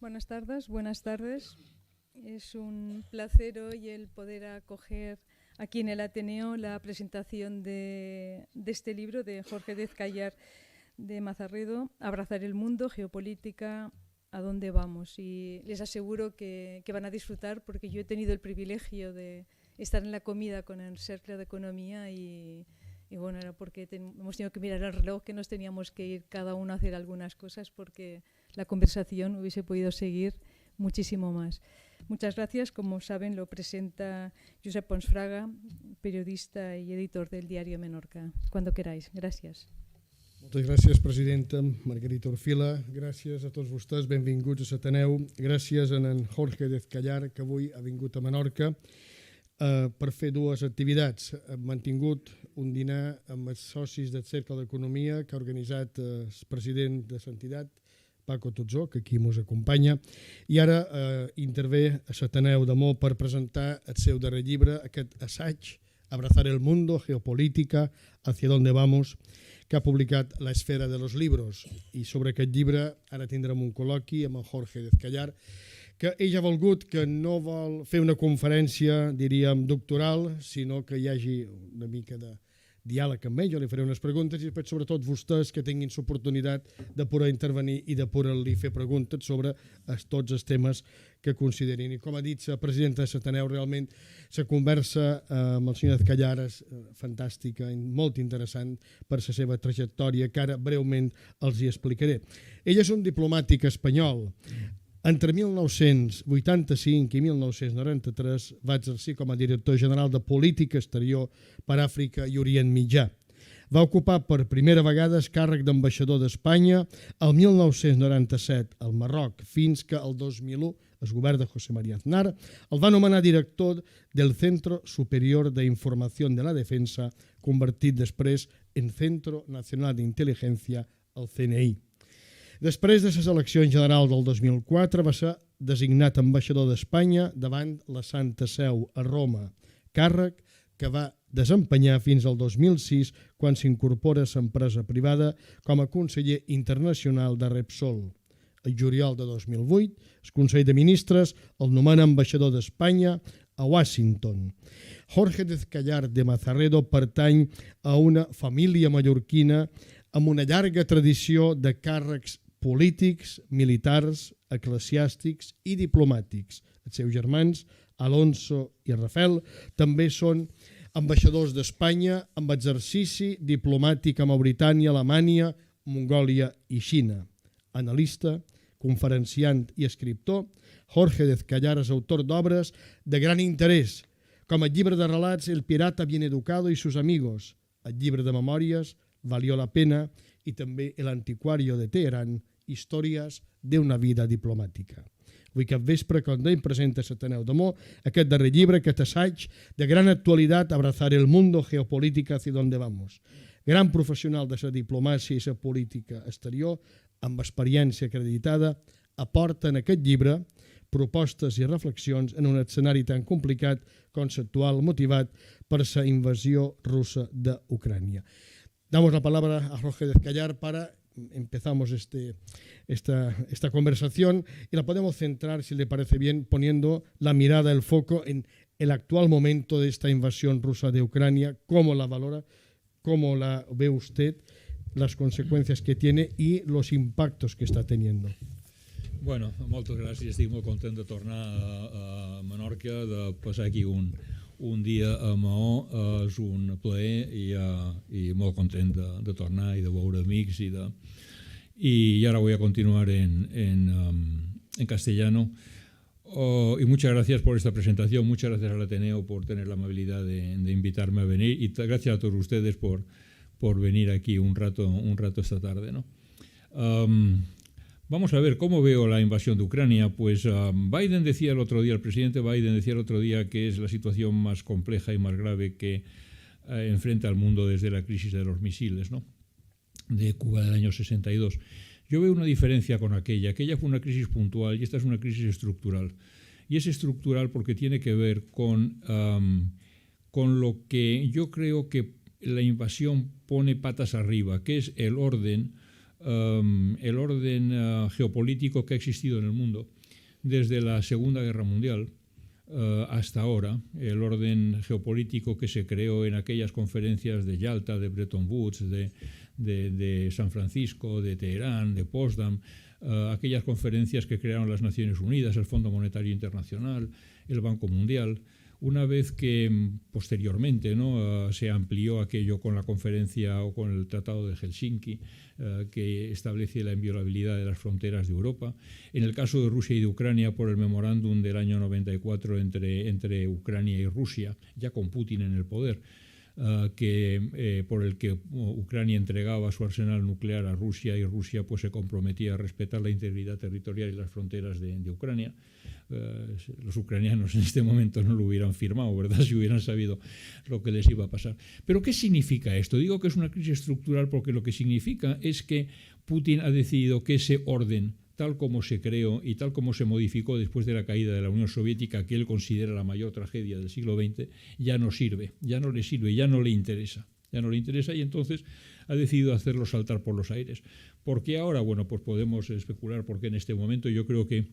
Buenas tardes, buenas tardes. Es un placer hoy el poder acoger aquí en el Ateneo la presentación de este libro de Jorge Dezcayar de Mazarredo, Abrazar el mundo, geopolítica, ¿a dónde vamos? Y les aseguro que van a disfrutar porque yo he tenido el privilegio de estar en la comida con el Cercle de Economía y bueno, era porque hemos tenido que mirar el reloj, que nos teníamos que ir cada uno a hacer algunas cosas porque la conversación hubiese podido seguir muchísimo más. Muchas gracias. Como saben, lo presenta Josep Pons Fraga, periodista y editor del Diario Menorca. Cuando queráis. Gracias. Moltes gràcies, presidenta Margarita Orfila. Gràcies a tots vostès, benvinguts a l'Ateneu. Gràcies a en Jorge Dezcayar, que avui ha vingut a Menorca per fer dues activitats. Hem mantingut un dinar amb els socis del Cercle d'Economia que ha organitzat el president de l'entitat, Paco Tutzó, que aquí ens acompanya, i ara intervé a l'Ateneu de Mo per presentar el seu darrer llibre, aquest assaig, Abrazar el mundo, geopolítica, hacia dónde vamos, que ha publicat La esfera de los libros. I sobre aquest llibre ara tindrem un col·loqui amb el Jorge Dezcayar, que ell ha volgut que no vol fer una conferència, diríem, doctoral, sinó que hi hagi una mica de diàleg amb ell. Jo li faré unes preguntes i després, sobretot, vostès que tinguin l'oportunitat de poder intervenir i de poder-li fer preguntes sobre tots els temes que considerin. I com ha dit la presidenta de l'Ateneu, realment la conversa amb el senyor Dezcayar és fantàstica i molt interessant per la seva trajectòria, que ara breument els hi explicaré. Ell és un diplomàtic espanyol. Entre 1985 i 1993 va exercir com a director general de Política Exterior per Àfrica i Orient Mitjà. Va ocupar per primera vegada el càrrec d'ambaixador d'Espanya el 1997 al Marroc, fins que el 2001 el govern de José María Aznar el va nomenar director del Centro Superior de Información de la Defensa, convertit després en Centro Nacional d'Intel·ligència, el CNI. Després de les eleccions generals del 2004 va ser designat ambaixador d'Espanya davant la Santa Seu a Roma, càrrec que va desempenyar fins al 2006 quan s'incorpora a l'empresa privada com a conseller internacional de Repsol. El juliol de 2008, el Consell de Ministres el nomena ambaixador d'Espanya a Washington. Jorge Dezcayar de Mazarredo pertany a una família mallorquina amb una llarga tradició de càrrecs polítics, militars, eclesiàstics i diplomàtics. Els seus germans, Alonso i Rafael, també són ambaixadors d'Espanya amb exercici diplomàtic a Mauritània, Alemanya, Mongòlia i Xina. Analista, conferenciant i escriptor, Jorge Dezcayar és autor d'obres de gran interès, com el llibre de relats El pirata bien educado y sus amigos, el llibre de memòries Valió la pena i també El antiquario de Teherán, Històries d'una vida diplomàtica. Avui cap vespre, quan ell presenta a l'Ateneu de Mo, aquest darrer llibre, aquest assaig de gran actualitat, Abrazar el mundo, geopolítica, hacia dónde vamos. Gran professional de la diplomàcia i la política exterior, amb experiència acreditada, aporta en aquest llibre propostes i reflexions en un escenari tan complicat, conceptual, motivat per la invasió russa d'Ucrània. Damos la palabra a Jorge Dezcayar para empezamos esta conversación y la podemos centrar, si le parece bien, poniendo la mirada, el foco en el actual momento de esta invasión rusa de Ucrania, cómo la valora, cómo la ve usted, las consecuencias que tiene y los impactos que está teniendo. Bueno, moltes gràcies. Estic molt content de tornar a Menorca, de passar aquí un dia a Maó. És un plaer i molt content de tornar i de veure amics. Y ahora voy a continuar en castellano. Y muchas gracias por esta presentación, muchas gracias al Ateneo por tener la amabilidad de invitarme a venir y gracias a todos ustedes por venir aquí un rato esta tarde, ¿no? Vamos a ver cómo veo la invasión de Ucrania. Pues Biden decía el otro día, el presidente Biden decía el otro día que es la situación más compleja y más grave que enfrenta al mundo desde la crisis de los misiles, ¿no?, de Cuba del año 62. Yo veo una diferencia con aquella. Aquella fue una crisis puntual y esta es una crisis estructural. Y es estructural porque tiene que ver con lo que yo creo que la invasión pone patas arriba, que es el orden geopolítico que ha existido en el mundo desde la Segunda Guerra Mundial hasta ahora, el orden geopolítico que se creó en aquellas conferencias de Yalta, de Bretton Woods, de San Francisco, de Teherán, de Potsdam, aquellas conferencias que crearon las Naciones Unidas, el Fondo Monetario Internacional, el Banco Mundial. Una vez que posteriormente, ¿no?, se amplió aquello con la conferencia o con el Tratado de Helsinki, que establece la inviolabilidad de las fronteras de Europa. En el caso de Rusia y de Ucrania, por el memorándum del año 94 entre Ucrania y Rusia, ya con Putin en el poder, por el que Ucrania entregaba su arsenal nuclear a Rusia y Rusia pues se comprometía a respetar la integridad territorial y las fronteras de Ucrania. Los ucranianos en este momento no lo hubieran firmado, ¿verdad?, si hubieran sabido lo que les iba a pasar. Pero ¿qué significa esto? Digo que es una crisis estructural porque lo que significa es que Putin ha decidido que ese orden, tal como se creó y tal como se modificó después de la caída de la Unión Soviética, que él considera la mayor tragedia del siglo XX, ya no sirve, ya no le sirve, ya no le interesa. Ya no le interesa y entonces ha decidido hacerlo saltar por los aires. ¿Por qué ahora? Bueno, pues podemos especular por qué en este momento. Yo creo que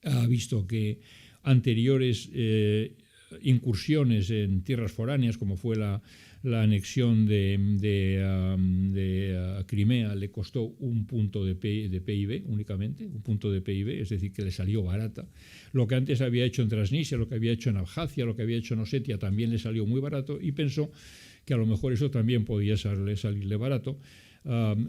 ha visto que anteriores incursiones en tierras foráneas, como fue la anexión de Crimea, le costó un punto de PIB únicamente, un punto de PIB, es decir, que le salió barata. Lo que antes había hecho en Transnistria, lo que había hecho en Abjasia, lo que había hecho en Osetia, también le salió muy barato y pensó que a lo mejor eso también podía salirle barato.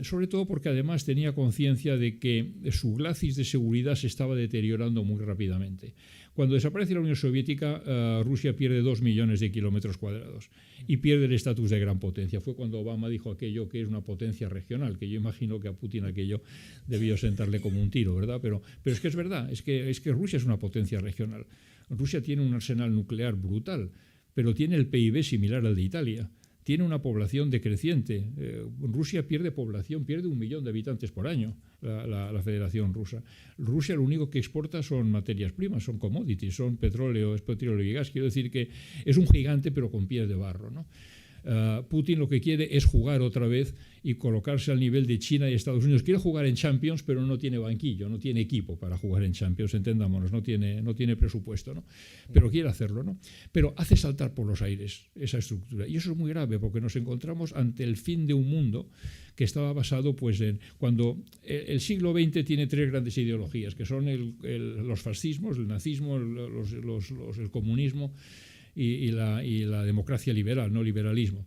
Sobre todo porque además tenía conciencia de que su glacis de seguridad se estaba deteriorando muy rápidamente. Cuando desaparece la Unión Soviética, Rusia pierde 2 millones de kilómetros cuadrados y pierde el estatus de gran potencia. Fue cuando Obama dijo aquello que es una potencia regional, que yo imagino que a Putin aquello debió sentarle como un tiro, ¿verdad? Pero es que es verdad, es que Rusia es una potencia regional. Rusia tiene un arsenal nuclear brutal, pero tiene el PIB similar al de Italia. Tiene una población decreciente. Rusia pierde población, pierde 1 millón de habitantes por año, la Federación Rusa. Rusia lo único que exporta son materias primas, son commodities, son petróleo, es petróleo y gas. Quiero decir que es un gigante pero con pies de barro, ¿no? Putin lo que quiere es jugar otra vez y colocarse al nivel de China y Estados Unidos. Quiere jugar en Champions, pero no tiene banquillo, no tiene equipo para jugar en Champions, entendámonos, no tiene presupuesto, ¿no? Pero quiere hacerlo, ¿no? Pero hace saltar por los aires esa estructura. Y eso es muy grave porque nos encontramos ante el fin de un mundo que estaba basado pues en cuando el siglo XX tiene 3 grandes ideologías, que son los fascismos, el nazismo, el comunismo y la democracia liberal, no liberalismo.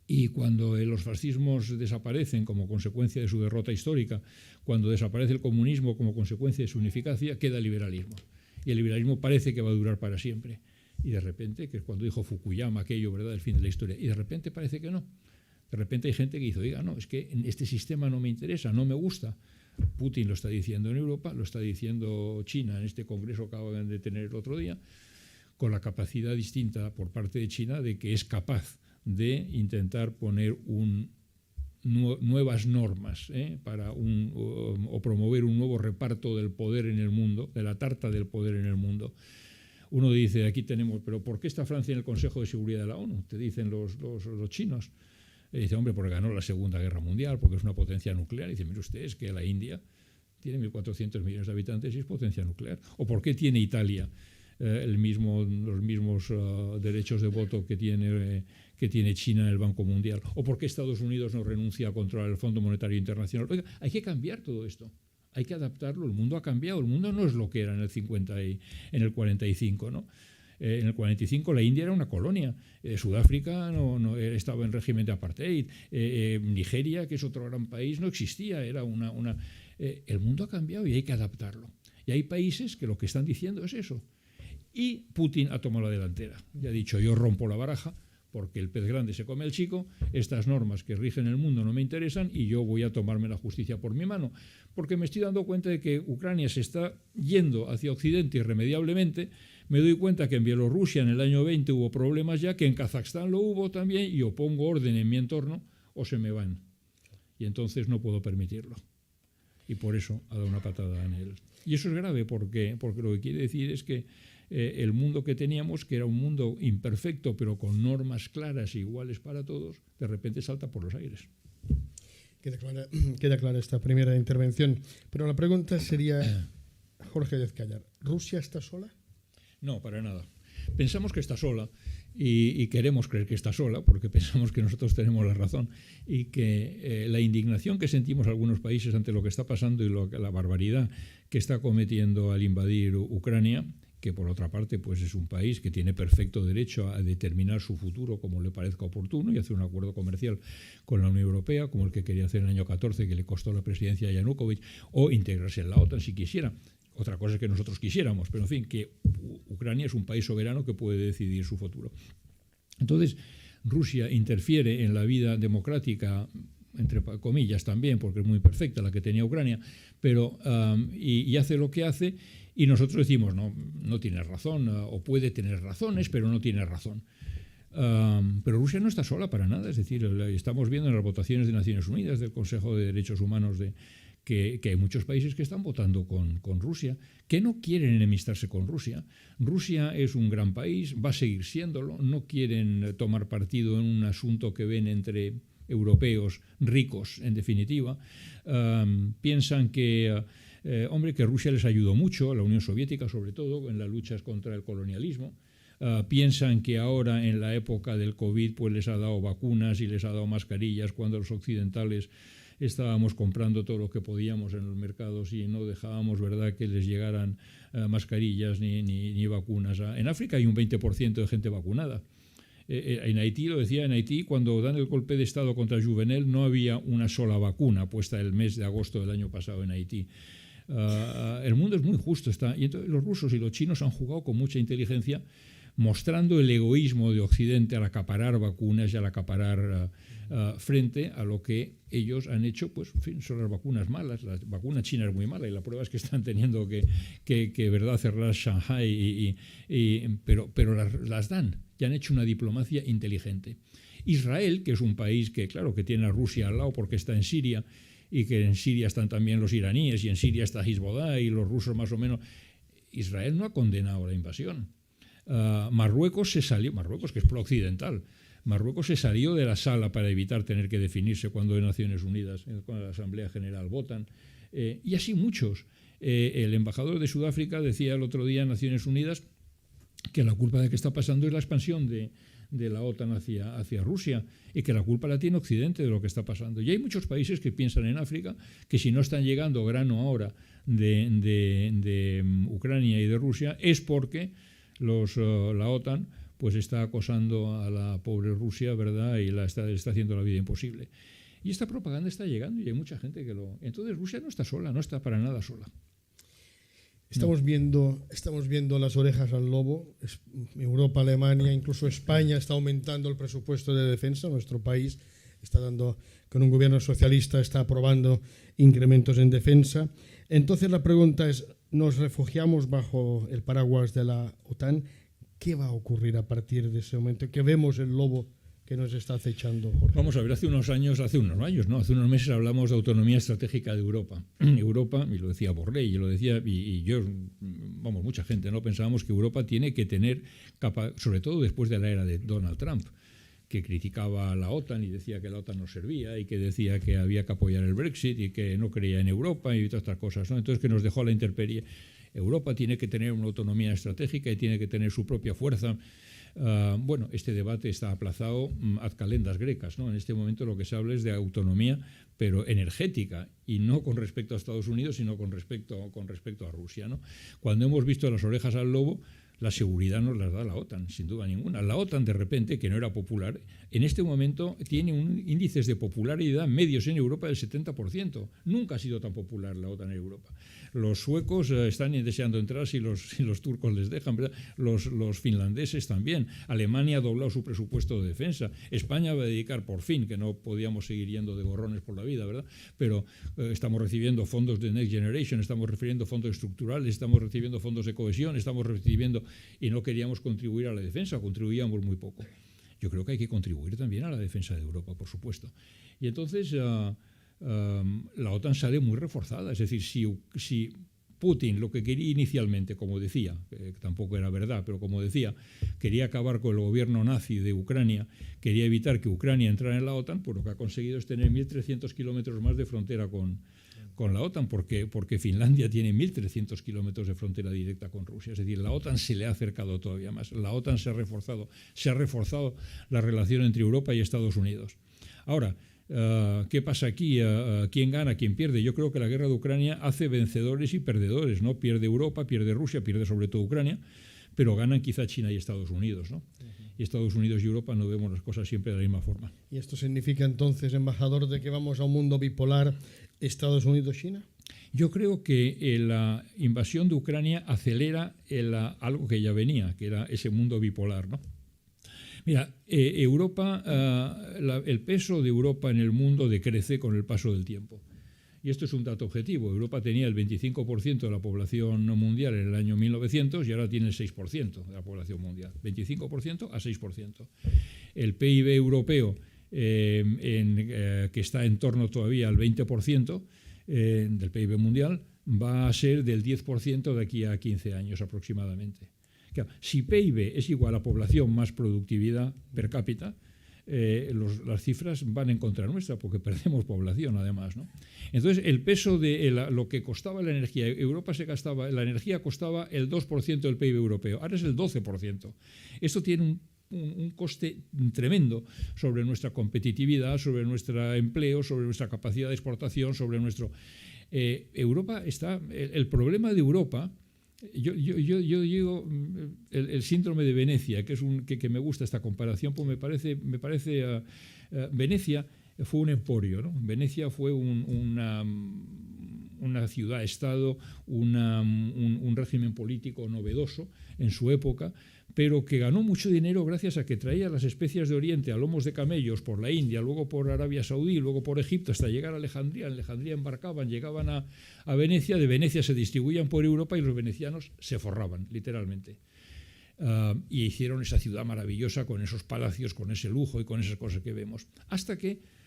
Y cuando los fascismos desaparecen como consecuencia de su derrota histórica, cuando desaparece el comunismo como consecuencia de su unificación, queda el liberalismo. Y el liberalismo parece que va a durar para siempre. Y de repente, que es cuando dijo Fukuyama aquello, ¿verdad?, el fin de la historia, y de repente parece que no. De repente hay gente que dice, oiga, no, es que este sistema no me interesa, no me gusta. Putin lo está diciendo en Europa, lo está diciendo China en este congreso que acaban de tener el otro día, con la capacidad distinta por parte de China de que es capaz de intentar poner nuevas normas para o promover un nuevo reparto del poder en el mundo, de la tarta del poder en el mundo. Uno dice, aquí tenemos, pero ¿por qué está Francia en el Consejo de Seguridad de la ONU? Te dicen los chinos. Y dice, hombre, porque ganó la Segunda Guerra Mundial, porque es una potencia nuclear. Y dice, mire usted, es que la India tiene 1.400 millones de habitantes y es potencia nuclear. ¿O por qué tiene Italia los mismos derechos de voto que tiene China en el Banco Mundial? ¿O por qué Estados Unidos no renuncia a controlar el Fondo Monetario Internacional? Oiga, hay que cambiar todo esto, hay que adaptarlo. El mundo ha cambiado, el mundo no es lo que era en el 50 y en el 45, ¿no? En el 45 la India era una colonia, Sudáfrica no estaba en régimen de apartheid, Nigeria, que es otro gran país, no existía, era el mundo ha cambiado y hay que adaptarlo. Y hay países que lo que están diciendo es eso. Y Putin ha tomado la delantera. Ya ha dicho, yo rompo la baraja porque el pez grande se come al chico, estas normas que rigen el mundo no me interesan y yo voy a tomarme la justicia por mi mano. Porque me estoy dando cuenta de que Ucrania se está yendo hacia Occidente irremediablemente. Me doy cuenta que en Bielorrusia en el año 20 hubo problemas ya, que en Kazajstán lo hubo también, y o pongo orden en mi entorno o se me van. Y entonces no puedo permitirlo. Y por eso ha dado una patada en él. Y eso es grave porque lo que quiere decir es que el mundo que teníamos, que era un mundo imperfecto pero con normas claras e iguales para todos, de repente salta por los aires. Queda clara esta primera intervención. Pero la pregunta sería, Jorge Díaz Callar, ¿Rusia está sola? No, para nada. Pensamos que está sola y queremos creer que está sola porque pensamos que nosotros tenemos la razón y que la indignación que sentimos algunos países ante lo que está pasando y la barbaridad que está cometiendo al invadir Ucrania, que por otra parte pues es un país que tiene perfecto derecho a determinar su futuro como le parezca oportuno y hacer un acuerdo comercial con la Unión Europea, como el que quería hacer en el año 14, que le costó la presidencia a Yanukovych, o integrarse en la OTAN si quisiera. Otra cosa es que nosotros quisiéramos, pero en fin, que Ucrania es un país soberano que puede decidir su futuro. Entonces, Rusia interfiere en la vida democrática, entre comillas también, porque es muy perfecta la que tenía Ucrania, pero y hace lo que hace, y nosotros decimos, no tienes razón, o puede tener razones, pero no tiene razón. Pero Rusia no está sola para nada, es decir, estamos viendo en las votaciones de Naciones Unidas, del Consejo de Derechos Humanos que hay muchos países que están votando con Rusia, que no quieren enemistarse con Rusia. Rusia es un gran país, va a seguir siéndolo, no quieren tomar partido en un asunto que ven entre europeos ricos, en definitiva. Piensan que Rusia les ayudó mucho, a la Unión Soviética sobre todo, en las luchas contra el colonialismo. Piensan que ahora en la época del COVID pues les ha dado vacunas y les ha dado mascarillas cuando los occidentales estábamos comprando todo lo que podíamos en los mercados y no dejábamos, ¿verdad?, que les llegaran mascarillas ni vacunas. En África hay un 20% de gente vacunada. En Haití, lo decía, en Haití cuando dan el golpe de Estado contra Juvenel no había una sola vacuna puesta el mes de agosto del año pasado en Haití. El mundo es muy justo. Y entonces los rusos y los chinos han jugado con mucha inteligencia mostrando el egoísmo de Occidente al acaparar vacunas y al acaparar frente a lo que ellos han hecho, pues en fin, son las vacunas malas. La vacuna china es muy mala y la prueba es que están teniendo que verdad, cerrar Shanghai, pero las dan y han hecho una diplomacia inteligente. Israel, que es un país que, claro, que tiene a Rusia al lado porque está en Siria y que en Siria están también los iraníes y en Siria está Hezbollah y los rusos más o menos, Israel no ha condenado la invasión. Marruecos se salió, Marruecos que es pro-occidental, Marruecos se salió de la sala para evitar tener que definirse cuando en Naciones Unidas, cuando la Asamblea General votan, y así muchos. El embajador de Sudáfrica decía el otro día en Naciones Unidas que la culpa de que está pasando es la expansión de la OTAN hacia Rusia y que la culpa la tiene Occidente de lo que está pasando. Y hay muchos países que piensan en África que si no están llegando grano ahora de Ucrania y de Rusia es porque la OTAN pues está acosando a la pobre Rusia, ¿verdad? Y le está haciendo la vida imposible. Y esta propaganda está llegando y hay mucha gente que lo... Entonces Rusia no está sola, no está para nada sola. Estamos viendo las orejas al lobo. Europa, Alemania, incluso España está aumentando el presupuesto de defensa. Nuestro país está dando, con un gobierno socialista, está aprobando incrementos en defensa. Entonces la pregunta es, ¿nos refugiamos bajo el paraguas de la OTAN? ¿Qué va a ocurrir a partir de ese momento? ¿Qué vemos el lobo que nos está acechando, Jorge? Vamos a ver, hace unos meses hablamos de autonomía estratégica de Europa. Europa, y lo decía Borrell, y yo, vamos, mucha gente, ¿no? Pensábamos que Europa tiene que tener, sobre todo después de la era de Donald Trump, que criticaba a la OTAN y decía que la OTAN no servía y que decía que había que apoyar el Brexit y que no creía en Europa y todas estas cosas, ¿no? Entonces que nos dejó a la intemperie. Europa tiene que tener una autonomía estratégica y tiene que tener su propia fuerza. Bueno, este debate está aplazado ad calendas grecas, ¿no? En este momento lo que se habla es de autonomía, pero energética, y no con respecto a Estados Unidos, sino con respecto a Rusia, ¿no? Cuando hemos visto las orejas al lobo, la seguridad nos las da la OTAN, sin duda ninguna. La OTAN, de repente, que no era popular, en este momento tiene índices de popularidad medios en Europa del 70%. Nunca ha sido tan popular la OTAN en Europa. Los suecos están deseando entrar si los turcos les dejan, ¿verdad? Los finlandeses también. Alemania ha doblado su presupuesto de defensa. España va a dedicar, por fin, que no podíamos seguir yendo de gorrones por la vida, ¿verdad? Pero estamos recibiendo fondos de Next Generation, estamos recibiendo fondos estructurales, estamos recibiendo fondos de cohesión, estamos recibiendo... Y no queríamos contribuir a la defensa, contribuíamos muy poco. Yo creo que hay que contribuir también a la defensa de Europa, por supuesto. Y entonces la OTAN sale muy reforzada. Es decir, si Putin lo que quería inicialmente, como decía, que tampoco era verdad, pero como decía, quería acabar con el gobierno nazi de Ucrania, quería evitar que Ucrania entrara en la OTAN, pues lo que ha conseguido es tener 1.300 kilómetros más de frontera con con la OTAN, porque Finlandia tiene 1.300 kilómetros de frontera directa con Rusia. Es decir, la OTAN se le ha acercado todavía más. La OTAN se ha reforzado la relación entre Europa y Estados Unidos. Ahora, ¿qué pasa aquí? ¿Quién gana? ¿Quién pierde? Yo creo que la guerra de Ucrania hace vencedores y perdedores, ¿no? Pierde Europa, pierde Rusia, pierde sobre todo Ucrania, pero ganan quizá China y Estados Unidos, ¿no? Y Estados Unidos y Europa no vemos las cosas siempre de la misma forma. ¿Y esto significa entonces, embajador, de que vamos a un mundo bipolar Estados Unidos-China? Yo creo que la invasión de Ucrania acelera algo que ya venía, que era ese mundo bipolar, ¿no? Mira, Europa, el peso de Europa en el mundo decrece con el paso del tiempo. Y esto es un dato objetivo. Europa tenía el 25% de la población mundial en el año 1900 y ahora tiene el 6% de la población mundial. 25% a 6%. El PIB europeo, que está en torno todavía al 20% del PIB mundial, va a ser del 10% de aquí a 15 años aproximadamente. Claro, si PIB es igual a población más productividad per cápita, las cifras van en contra nuestra porque perdemos población además, ¿no? Entonces el peso de lo que costaba la energía, la energía costaba el 2% del PIB europeo, ahora es el 12%. Esto tiene un coste tremendo sobre nuestra competitividad, sobre nuestro empleo, sobre nuestra capacidad de exportación, sobre nuestro... Europa está... El problema de Europa... Yo digo el síndrome de Venecia, que es que me gusta esta comparación, pues me parece Venecia fue un emporio, ¿no? Venecia fue una ciudad-estado, un régimen político novedoso en su época, pero que ganó mucho dinero gracias a que traía las especias de Oriente a lomos de camellos por la India, luego por Arabia Saudí, luego por Egipto, hasta llegar a Alejandría. En Alejandría embarcaban, llegaban a Venecia, de Venecia se distribuían por Europa y los venecianos se forraban, literalmente. Y hicieron esa ciudad maravillosa con esos palacios, con ese lujo y con esas cosas que vemos. Hasta que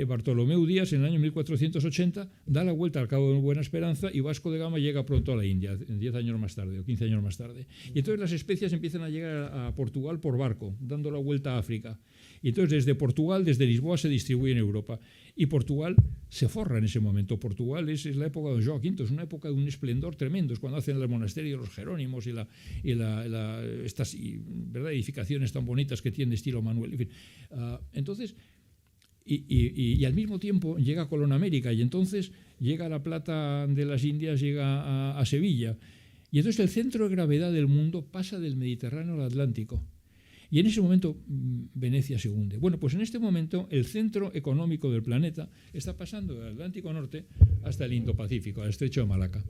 Bartolomeu Díaz en el año 1480 da la vuelta al Cabo de Buena Esperanza y Vasco de Gama llega pronto a la India, 10 años más tarde o 15 años más tarde. Y entonces las especias empiezan a llegar a Portugal por barco, dando la vuelta a África. Y entonces desde Portugal, desde Lisboa, se distribuye en Europa. Y Portugal se forra en ese momento. Portugal es la época de João V, es una época de un esplendor tremendo. Es cuando hacen el monasterio de los Jerónimos y estas ¿verdad? Edificaciones tan bonitas que tienen de estilo Manuel. En fin, entonces... Y al mismo tiempo llega Colón a América y entonces llega la plata de las Indias, llega a Sevilla. Y entonces el centro de gravedad del mundo pasa del Mediterráneo al Atlántico. Y en ese momento Venecia se hunde. Bueno, pues en este momento el centro económico del planeta está pasando del Atlántico Norte hasta el Indo-Pacífico, al Estrecho de Malaca.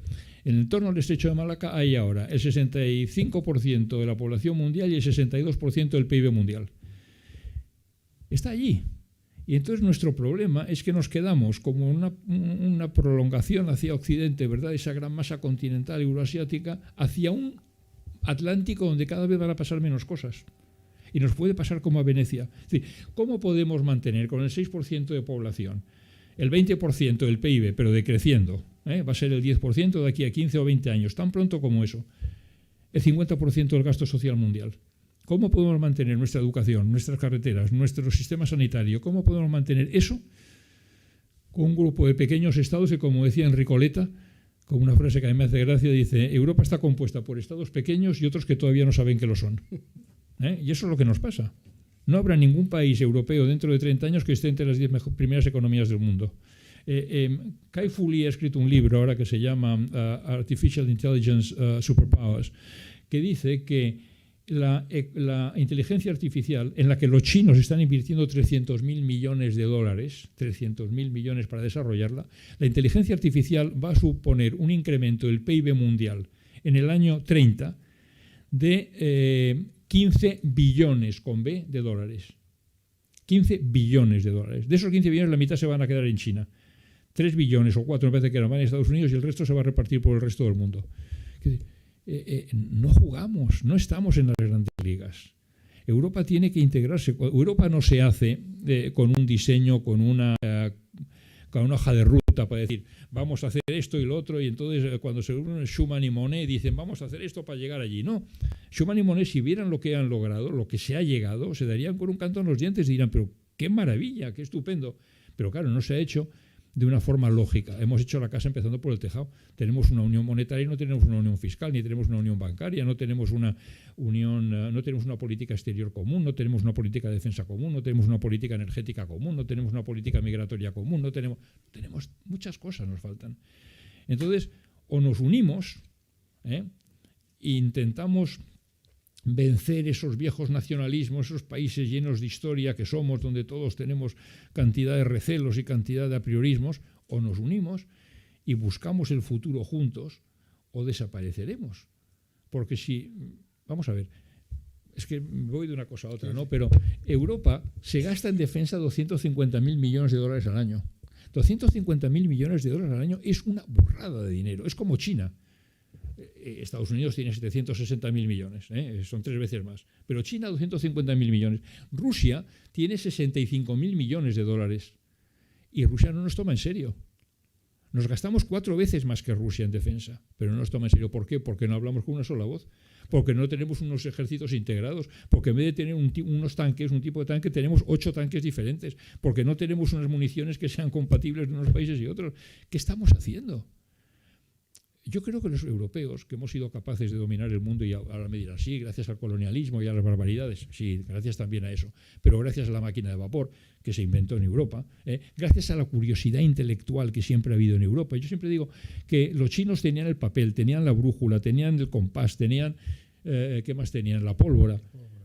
En el torno al Estrecho de Malaca hay ahora el 65% de la población mundial y el 62% del PIB mundial. Está allí. Y entonces nuestro problema es que nos quedamos como una prolongación hacia Occidente, ¿verdad? Esa gran masa continental euroasiática, hacia un Atlántico donde cada vez van a pasar menos cosas. Y nos puede pasar como a Venecia. Es decir, ¿cómo podemos mantener con el 6% de población el 20% del PIB, pero decreciendo? Va a ser el 10% de aquí a 15 o 20 años, tan pronto como eso. El 50% del gasto social mundial. ¿Cómo podemos mantener nuestra educación, nuestras carreteras, nuestro sistema sanitario? ¿Cómo podemos mantener eso con un grupo de pequeños estados que, como decía Enrico Letta, con una frase que a mí me hace gracia, dice: Europa está compuesta por estados pequeños y otros que todavía no saben que lo son? Y eso es lo que nos pasa. No habrá ningún país europeo dentro de 30 años que esté entre las 10 primeras economías del mundo. Kai Fu Lee ha escrito un libro ahora que se llama Artificial Intelligence Superpowers, que dice que la inteligencia artificial, en la que los chinos están invirtiendo 300.000 millones de dólares, 300.000 millones para desarrollarla, la inteligencia artificial va a suponer un incremento del PIB mundial en el año 30 de 15 billones con B de dólares. 15 billones de dólares. De esos 15 billones, la mitad se van a quedar en China. 3 billones o 4 me parece que eran, van en Estados Unidos y el resto se va a repartir por el resto del mundo. No jugamos, no estamos en las grandes ligas. Europa tiene que integrarse. Europa no se hace con un diseño, con una hoja de ruta para decir vamos a hacer esto y lo otro, y entonces cuando se reúnen Schuman y Monnet dicen vamos a hacer esto para llegar allí. No, Schuman y Monnet, si vieran lo que han logrado, lo que se ha llegado, se darían con un canto en los dientes y dirán pero qué maravilla, qué estupendo. Pero claro, no se ha hecho de una forma lógica. Hemos hecho la casa empezando por el tejado. Tenemos una unión monetaria y no tenemos una unión fiscal, ni tenemos una unión bancaria, no tenemos una unión, no tenemos una política exterior común, no tenemos una política de defensa común, no tenemos una política energética común, no tenemos una política migratoria común, tenemos muchas cosas, nos faltan. Entonces, o nos unimos, e intentamos vencer esos viejos nacionalismos, esos países llenos de historia que somos, donde todos tenemos cantidad de recelos y cantidad de apriorismos, o nos unimos y buscamos el futuro juntos, o desapareceremos. Porque si, vamos a ver, es que voy de una cosa a otra, ¿no? Pero Europa se gasta en defensa 250.000 millones de dólares al año. 250.000 millones de dólares al año es una burrada de dinero, es como China. Estados Unidos tiene 760.000 millones, son 3 veces más. Pero China 250.000 millones. Rusia tiene 65.000 millones de dólares. Y Rusia no nos toma en serio. Nos gastamos 4 veces más que Rusia en defensa, pero no nos toma en serio. ¿Por qué? Porque no hablamos con una sola voz. Porque no tenemos unos ejércitos integrados. Porque en vez de tener unos tanques, un tipo de tanque, tenemos 8 tanques diferentes. Porque no tenemos unas municiones que sean compatibles de unos países y otros. ¿Qué estamos haciendo? Yo creo que los europeos, que hemos sido capaces de dominar el mundo, y ahora me dirán, sí, gracias al colonialismo y a las barbaridades, sí, gracias también a eso, pero gracias a la máquina de vapor que se inventó en Europa, gracias a la curiosidad intelectual que siempre ha habido en Europa. Yo siempre digo que los chinos tenían el papel, tenían la brújula, tenían el compás, tenían, ¿qué más tenían? La pólvora.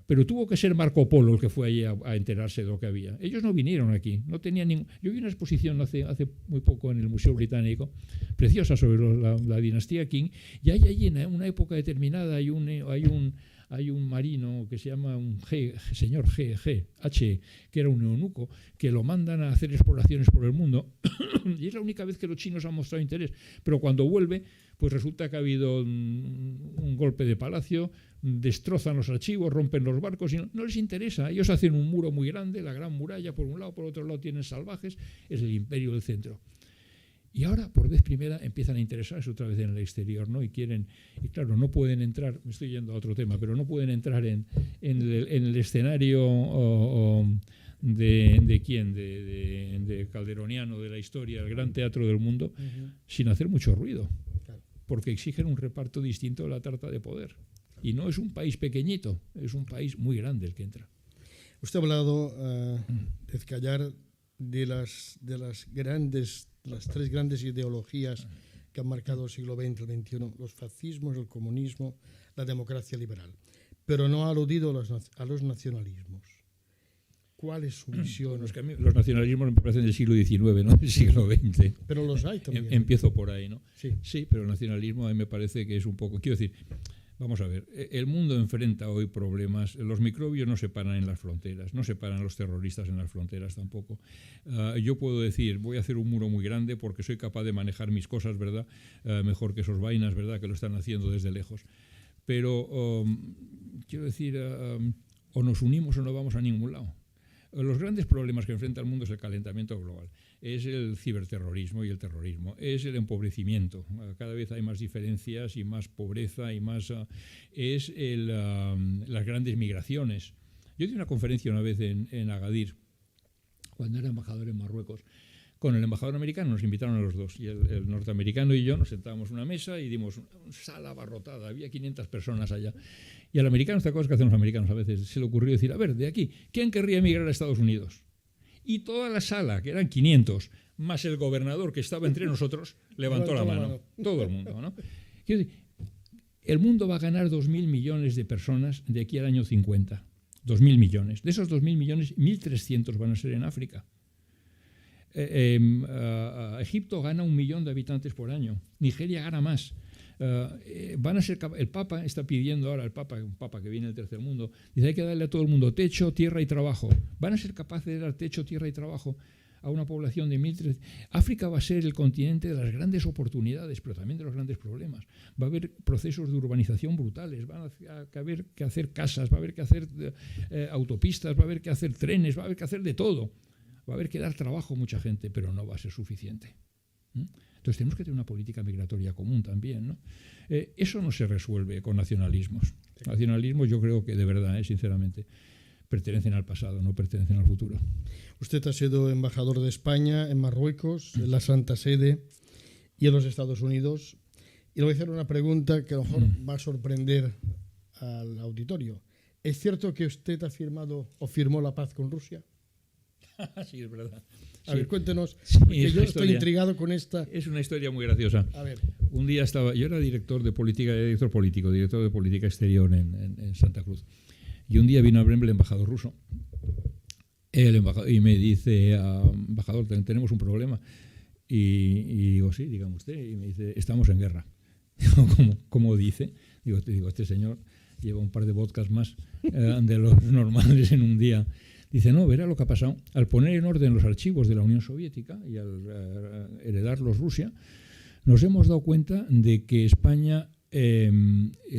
Pero tuvo que ser Marco Polo el que fue allí a enterarse de lo que había. Ellos no vinieron aquí, no tenían ningún... Yo vi una exposición hace muy poco en el Museo Británico, preciosa, sobre la dinastía Qing, y hay allí en una época determinada hay un marino que se llama señor H, que era un eunuco, que lo mandan a hacer exploraciones por el mundo, y es la única vez que los chinos han mostrado interés. Pero cuando vuelve, pues resulta que ha habido un golpe de palacio, destrozan los archivos, rompen los barcos, y no les interesa. Ellos hacen un muro muy grande, la gran muralla por un lado, por otro lado tienen salvajes, es el imperio del centro. Y ahora, por vez primera, empiezan a interesarse otra vez en el exterior, ¿no? Y claro, no pueden entrar, me estoy yendo a otro tema, pero no pueden entrar en el escenario de quién, de calderoniano de la historia, el gran teatro del mundo, sin hacer mucho ruido, porque exigen un reparto distinto de la tarta de poder. Y no es un país pequeñito, es un país muy grande el que entra. Usted ha hablado, Ezcayar, de las 3 grandes ideologías que han marcado el siglo XX, el XXI, los fascismos, el comunismo, la democracia liberal. Pero no ha aludido a los nacionalismos. ¿Cuál es su visión? Bueno, es que a mí los nacionalismos me parecen del siglo XIX, no del siglo XX. Pero los hay también. Empiezo por ahí, ¿no? Sí, pero el nacionalismo a mí me parece que es un poco... Quiero decir, vamos a ver, el mundo enfrenta hoy problemas, los microbios no se paran en las fronteras, no se paran los terroristas en las fronteras tampoco. Yo puedo decir, voy a hacer un muro muy grande porque soy capaz de manejar mis cosas, ¿verdad? Mejor que esos vainas, ¿verdad? Que lo están haciendo desde lejos. Pero, quiero decir, o nos unimos o no vamos a ningún lado. Los grandes problemas que enfrenta el mundo es el calentamiento global, es el ciberterrorismo y el terrorismo, es el empobrecimiento. Cada vez hay más diferencias y más pobreza y más... es las grandes migraciones. Yo di una conferencia una vez en Agadir, cuando era embajador en Marruecos. Con el embajador americano nos invitaron a los dos, y el norteamericano y yo nos sentábamos en una mesa y dimos una sala abarrotada, había 500 personas allá. Y al americano, esta cosa que hacen los americanos a veces, se le ocurrió decir, a ver, de aquí, ¿quién querría emigrar a Estados Unidos? Y toda la sala, que eran 500, más el gobernador que estaba entre nosotros, levantó la mano. Todo el mundo, ¿no? Quiero decir, el mundo va a ganar 2.000 millones de personas de aquí al año 50. 2.000 millones. De esos 2.000 millones, 1.300 van a ser en África. Egipto gana 1 millón de habitantes por año. Nigeria gana más. Van a ser, el Papa está pidiendo ahora, un Papa que viene del tercer mundo, dice hay que darle a todo el mundo techo, tierra y trabajo. Van a ser capaces de dar techo, tierra y trabajo a una población de 1.300. África va a ser el continente de las grandes oportunidades, pero también de los grandes problemas. Va a haber procesos de urbanización brutales, van a haber que hacer casas, va a haber que hacer autopistas, va a haber que hacer trenes, va a haber que hacer de todo. Va a haber que dar trabajo a mucha gente, pero no va a ser suficiente. Entonces tenemos que tener una política migratoria común también, ¿no? Eso no se resuelve con nacionalismos. Nacionalismos yo creo que de verdad, sinceramente. pertenecen al pasado, no pertenecen al futuro. Usted ha sido embajador de España en Marruecos, en la Santa Sede y en los Estados Unidos. Y le voy a hacer una pregunta que a lo mejor va a sorprender al auditorio. ¿Es cierto que usted ha firmado o firmó la paz con Rusia? Sí, es verdad. A ver, cuéntenos, Sí, porque yo estoy intrigado con esta. Es una historia muy graciosa. A ver. Un día yo era director de política exterior en Santa Cruz. Y un día vino a verme el embajador ruso. Y me dice, embajador, tenemos un problema. Y digo, sí, dígame usted. Y me dice, estamos en guerra. ¿Cómo dice? Digo, este señor lleva un par de vodkas más de los normales en un día. Dice, no, verá lo que ha pasado. Al poner en orden los archivos de la Unión Soviética y al heredarlos Rusia, nos hemos dado cuenta de que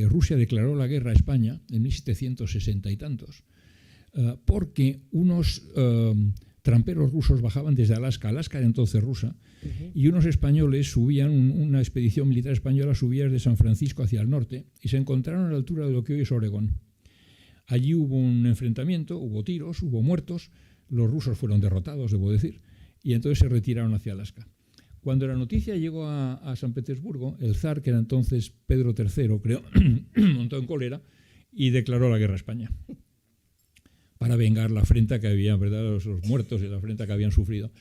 Rusia declaró la guerra a España en 1760 y tantos, porque unos tramperos rusos bajaban desde Alaska era entonces rusa, y unos españoles subían, una expedición militar española subía desde San Francisco hacia el norte y se encontraron a la altura de lo que hoy es Oregón. Allí hubo un enfrentamiento, hubo tiros, hubo muertos, los rusos fueron derrotados, debo decir, y entonces se retiraron hacia Alaska. Cuando la noticia llegó a San Petersburgo, el zar, que era entonces Pedro III, creo, montó en cólera y declaró la guerra a España para vengar la afrenta que habían, ¿verdad?, los muertos y la afrenta que habían sufrido.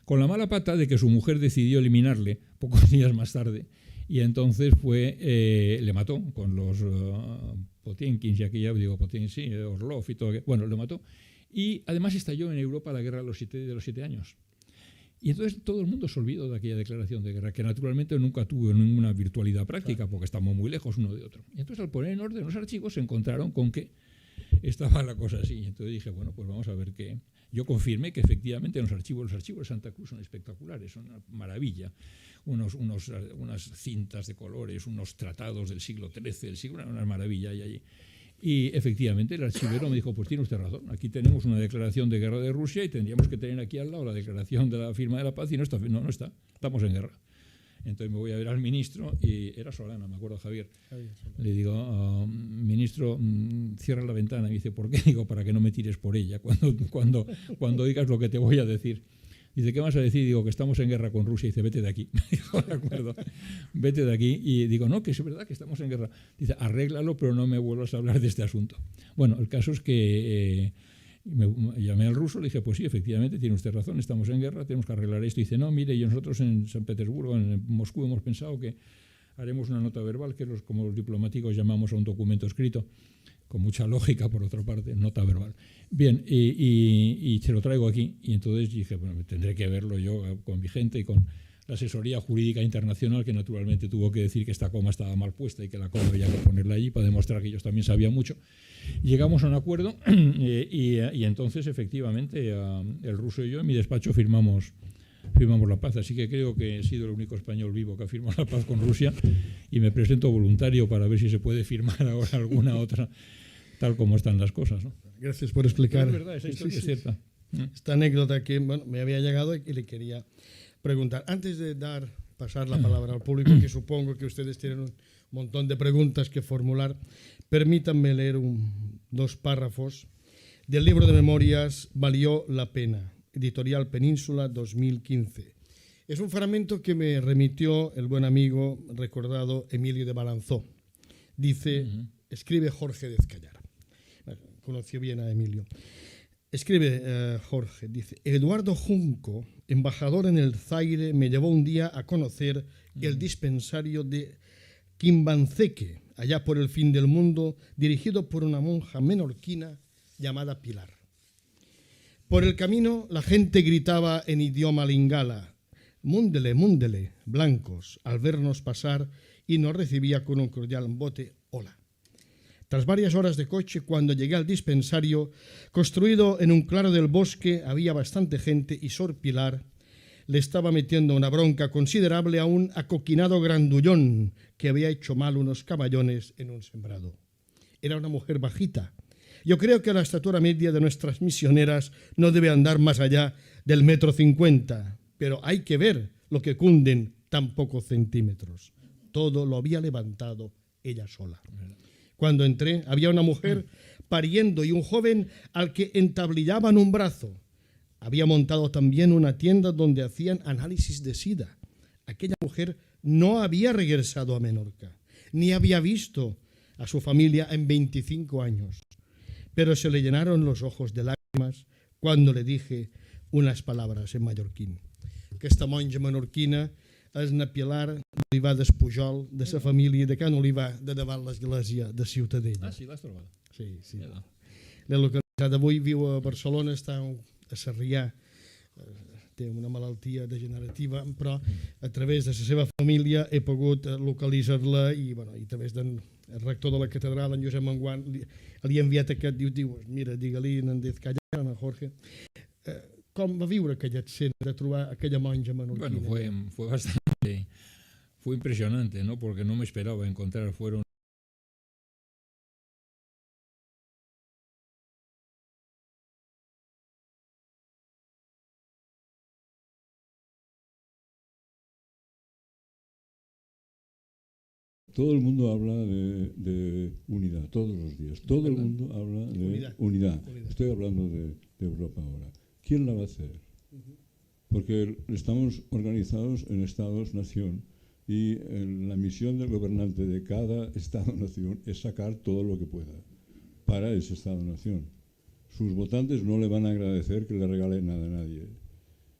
Con la mala pata de que su mujer decidió eliminarle pocos días más tarde, y entonces le mató con los Potienkins y aquella, Orlov y todo, bueno, lo mató. Y además estalló en Europa la guerra de los 7 años. Y entonces todo el mundo se olvidó de aquella declaración de guerra, que naturalmente nunca tuvo ninguna virtualidad práctica, porque estamos muy lejos uno de otro. Y entonces al poner en orden los archivos se encontraron con que estaba la cosa así. Y entonces dije, bueno, pues vamos a ver qué. Yo confirmé que efectivamente los archivos de Santa Cruz son espectaculares, son una maravilla. Unas cintas de colores, unos tratados del siglo XIII, una maravilla hay allí. Y efectivamente el archivero me dijo, pues tiene usted razón, aquí tenemos una declaración de guerra de Rusia y tendríamos que tener aquí al lado la declaración de la firma de la paz y no está, estamos en guerra. Entonces me voy a ver al ministro, y era Solana, me acuerdo, Javier. Le digo, ministro, cierra la ventana. Y me dice, ¿por qué? Digo, para que no me tires por ella cuando digas lo que te voy a decir. Dice, ¿qué vas a decir? Digo, que estamos en guerra con Rusia. Y dice, vete de aquí. Digo, de acuerdo, vete de aquí. Y digo, no, que es verdad que estamos en guerra. Dice, arréglalo, pero no me vuelvas a hablar de este asunto. Bueno, el caso es que me llamé al ruso, le dije, pues sí, efectivamente, tiene usted razón, estamos en guerra, tenemos que arreglar esto. Y dice, no, mire, nosotros en San Petersburgo, en Moscú, hemos pensado que haremos una nota verbal, que es como los diplomáticos llamamos a un documento escrito, con mucha lógica, por otra parte, nota verbal. Bien, y se lo traigo aquí. Y entonces dije, bueno, tendré que verlo yo con mi gente y con la asesoría jurídica internacional, que naturalmente tuvo que decir que esta coma estaba mal puesta y que la coma había que ponerla allí para demostrar que ellos también sabían mucho. Llegamos a un acuerdo y entonces, efectivamente, el ruso y yo en mi despacho firmamos la paz. Así que creo que he sido el único español vivo que ha firmado la paz con Rusia y me presento voluntario para ver si se puede firmar ahora alguna otra, tal como están las cosas, ¿no? Gracias por explicar. Pero es verdad, esa historia es cierta. Esta anécdota que me había llegado y le quería preguntar. Antes de pasar la palabra al público, que supongo que ustedes tienen un montón de preguntas que formular, permítanme leer 2 párrafos del libro de memorias Valió la pena, editorial Península 2015. Es un fragmento que me remitió el buen amigo recordado Emilio de Balanzó. Dice, escribe Jorge Dezcayar. Conoció bien a Emilio. Escribe Jorge, dice, Eduardo Junco, embajador en el Zaire, me llevó un día a conocer el dispensario de Quimbanceque, allá por el fin del mundo, dirigido por una monja menorquina llamada Pilar. Por el camino la gente gritaba en idioma lingala, múndele, múndele, blancos, al vernos pasar, y nos recibía con un cordial bote, hola. Tras varias horas de coche, cuando llegué al dispensario, construido en un claro del bosque, había bastante gente y Sor Pilar le estaba metiendo una bronca considerable a un acoquinado grandullón que había hecho mal unos caballones en un sembrado. Era una mujer bajita. Yo creo que la estatura media de nuestras misioneras no debe andar más allá del 1,50 m, pero hay que ver lo que cunden tan pocos centímetros. Todo lo había levantado ella sola. Cuando entré, había una mujer pariendo y un joven al que entablillaban un brazo. Había montado también una tienda donde hacían análisis de sida. Aquella mujer no había regresado a Menorca, ni había visto a su familia en 25 años. Pero se le llenaron los ojos de lágrimas cuando le dije unas palabras en mallorquín. Aquesta monja menorquina és una Pilar d'Olivà d'Espujol, de sa família de Can Olivà, de davant l'església de Ciutadella. Ah, sí, l'has trobat? Sí, sí. L'he localitzat. Avui viu a Barcelona, està a Sarrià, té una malaltia degenerativa, però a través de la seva família he pogut localitzar-la i a través del rector de la catedral, en Josep Manguant, li he enviat aquest, diu, mira, digue-li en Dezcayar, en Jorge, com va viure aquella escena de trobar aquella monja menorquina. Bueno, fue bastante, fue impresionante, ¿no? Porque no me esperaba encontrar, fueron todo el mundo habla de unidad, todos los días. Todo el mundo habla de unidad. Estoy hablando de Europa ahora. ¿Quién la va a hacer? Porque estamos organizados en estados-nación y la misión del gobernante de cada estado-nación es sacar todo lo que pueda para ese estado-nación. Sus votantes no le van a agradecer que le regale nada a nadie.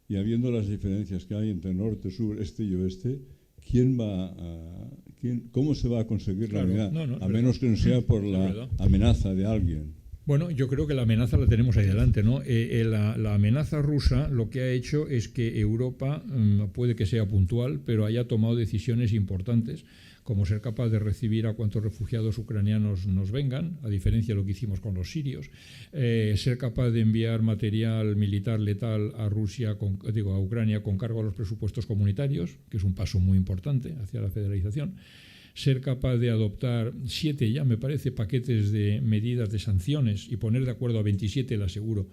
Y habiendo las diferencias que hay entre norte, sur, este y oeste, ¿cómo se va a conseguir la unidad? A menos que no sea por la amenaza de alguien. Bueno, yo creo que la amenaza la tenemos ahí delante, ¿no? La amenaza rusa lo que ha hecho es que Europa, puede que sea puntual, pero haya tomado decisiones importantes, como ser capaz de recibir a cuantos refugiados ucranianos nos vengan, a diferencia de lo que hicimos con los sirios, ser capaz de enviar material militar letal a Rusia, a Ucrania, con cargo a los presupuestos comunitarios, que es un paso muy importante hacia la federalización, ser capaz de adoptar 7 ya, me parece, paquetes de medidas de sanciones y poner de acuerdo a 27, le aseguro.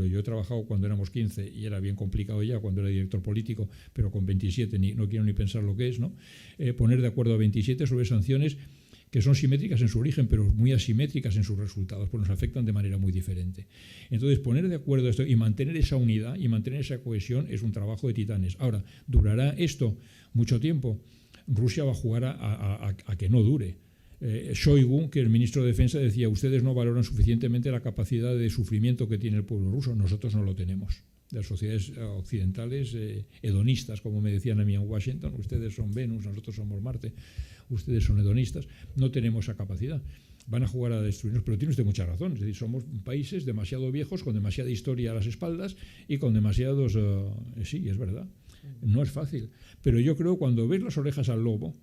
Yo he trabajado cuando éramos 15 y era bien complicado ya cuando era director político, pero con 27 no quiero ni pensar lo que es, ¿no? Poner de acuerdo a 27 sobre sanciones que son simétricas en su origen, pero muy asimétricas en sus resultados, pues nos afectan de manera muy diferente. Entonces, poner de acuerdo esto y mantener esa unidad y mantener esa cohesión es un trabajo de titanes. Ahora, ¿durará esto mucho tiempo? Rusia va a jugar a que no dure. Shoigu, que el ministro de Defensa, decía, ustedes no valoran suficientemente la capacidad de sufrimiento que tiene el pueblo ruso, nosotros no lo tenemos. Las sociedades occidentales hedonistas, como me decían a mí en Washington, ustedes son Venus, nosotros somos Marte, ustedes son hedonistas, no tenemos esa capacidad. Van a jugar a destruirnos, pero tiene usted mucha razón, es decir, somos países demasiado viejos, con demasiada historia a las espaldas y con demasiados... sí, es verdad, no es fácil, pero yo creo que cuando ves las orejas al lobo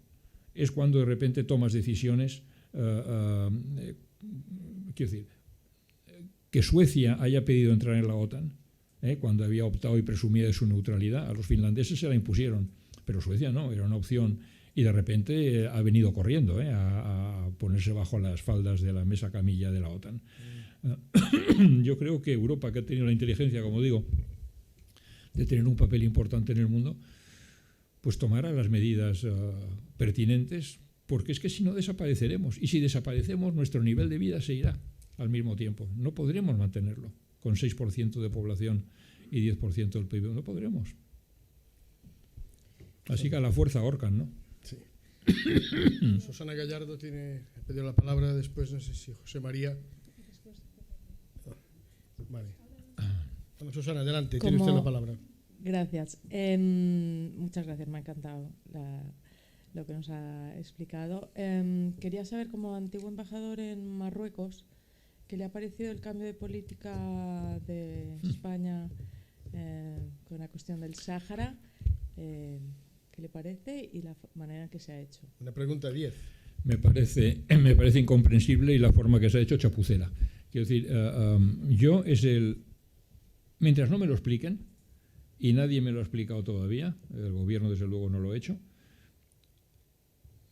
es cuando de repente tomas decisiones, quiero decir, que Suecia haya pedido entrar en la OTAN, cuando había optado y presumía de su neutralidad, a los finlandeses se la impusieron, pero Suecia no, era una opción y de repente ha venido corriendo a ponerse bajo las faldas de la mesa camilla de la OTAN. Yo creo que Europa, que ha tenido la inteligencia, como digo, de tener un papel importante en el mundo, pues tomará las medidas pertinentes, porque es que si no desapareceremos, y si desaparecemos nuestro nivel de vida se irá al mismo tiempo, no podremos mantenerlo con 6% de población y 10% del PIB, no podremos. Así que a la fuerza ahorcan, ¿no? Sí. Susana Gallardo tiene pedido la palabra, después no sé si José María. Vale. Bueno, Susana, adelante, tiene usted la palabra. Gracias. Muchas gracias, me ha encantado lo que nos ha explicado. Quería saber, como antiguo embajador en Marruecos, ¿qué le ha parecido el cambio de política de España con la cuestión del Sáhara? ¿Qué le parece y la manera en que se ha hecho? Una pregunta 10. Me parece incomprensible y la forma que se ha hecho chapucera. Quiero decir, mientras no me lo expliquen, y nadie me lo ha explicado todavía, el gobierno desde luego no lo ha hecho,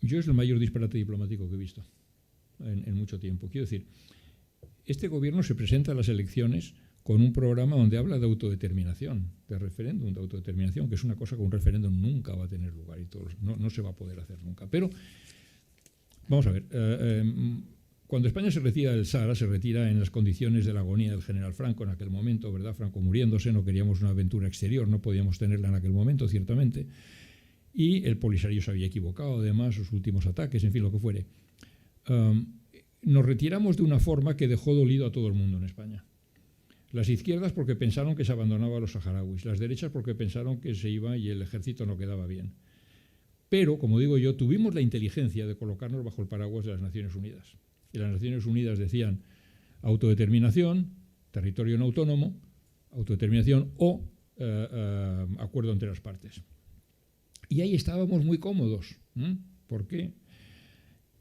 yo es el mayor disparate diplomático que he visto en mucho tiempo. Quiero decir, este gobierno se presenta a las elecciones con un programa donde habla de autodeterminación, de referéndum de autodeterminación, que es una cosa que un referéndum nunca va a tener lugar y no se va a poder hacer nunca. Pero, vamos a ver, cuando España se retira del Sahara, se retira en las condiciones de la agonía del general Franco en aquel momento, ¿verdad? Franco muriéndose, no queríamos una aventura exterior, no podíamos tenerla en aquel momento, ciertamente, y el Polisario se había equivocado, además, sus últimos ataques, en fin, lo que fuere. Nos retiramos de una forma que dejó dolido a todo el mundo en España. Las izquierdas porque pensaron que se abandonaba a los saharauis, las derechas porque pensaron que se iba y el ejército no quedaba bien. Pero, como digo yo, tuvimos la inteligencia de colocarnos bajo el paraguas de las Naciones Unidas. Y las Naciones Unidas decían autodeterminación, territorio no autónomo, autodeterminación o acuerdo entre las partes. Y ahí estábamos muy cómodos, porque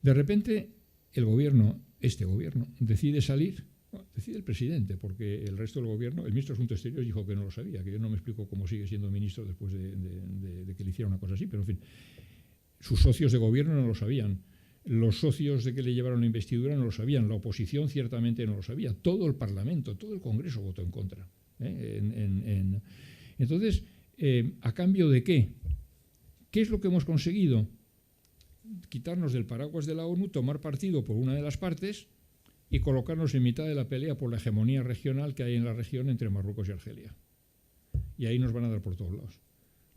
de repente el gobierno, este gobierno, decide salir, decide el presidente, porque el resto del gobierno, el ministro de Asuntos Exteriores dijo que no lo sabía, que yo no me explico cómo sigue siendo ministro después de que le hiciera una cosa así, pero en fin, sus socios de gobierno no lo sabían. Los socios de que le llevaron la investidura no lo sabían, la oposición ciertamente no lo sabía, todo el Parlamento, todo el Congreso votó en contra. Entonces, ¿a cambio de qué? ¿Qué es lo que hemos conseguido? Quitarnos del paraguas de la ONU, tomar partido por una de las partes y colocarnos en mitad de la pelea por la hegemonía regional que hay en la región entre Marruecos y Argelia. Y ahí nos van a dar por todos lados.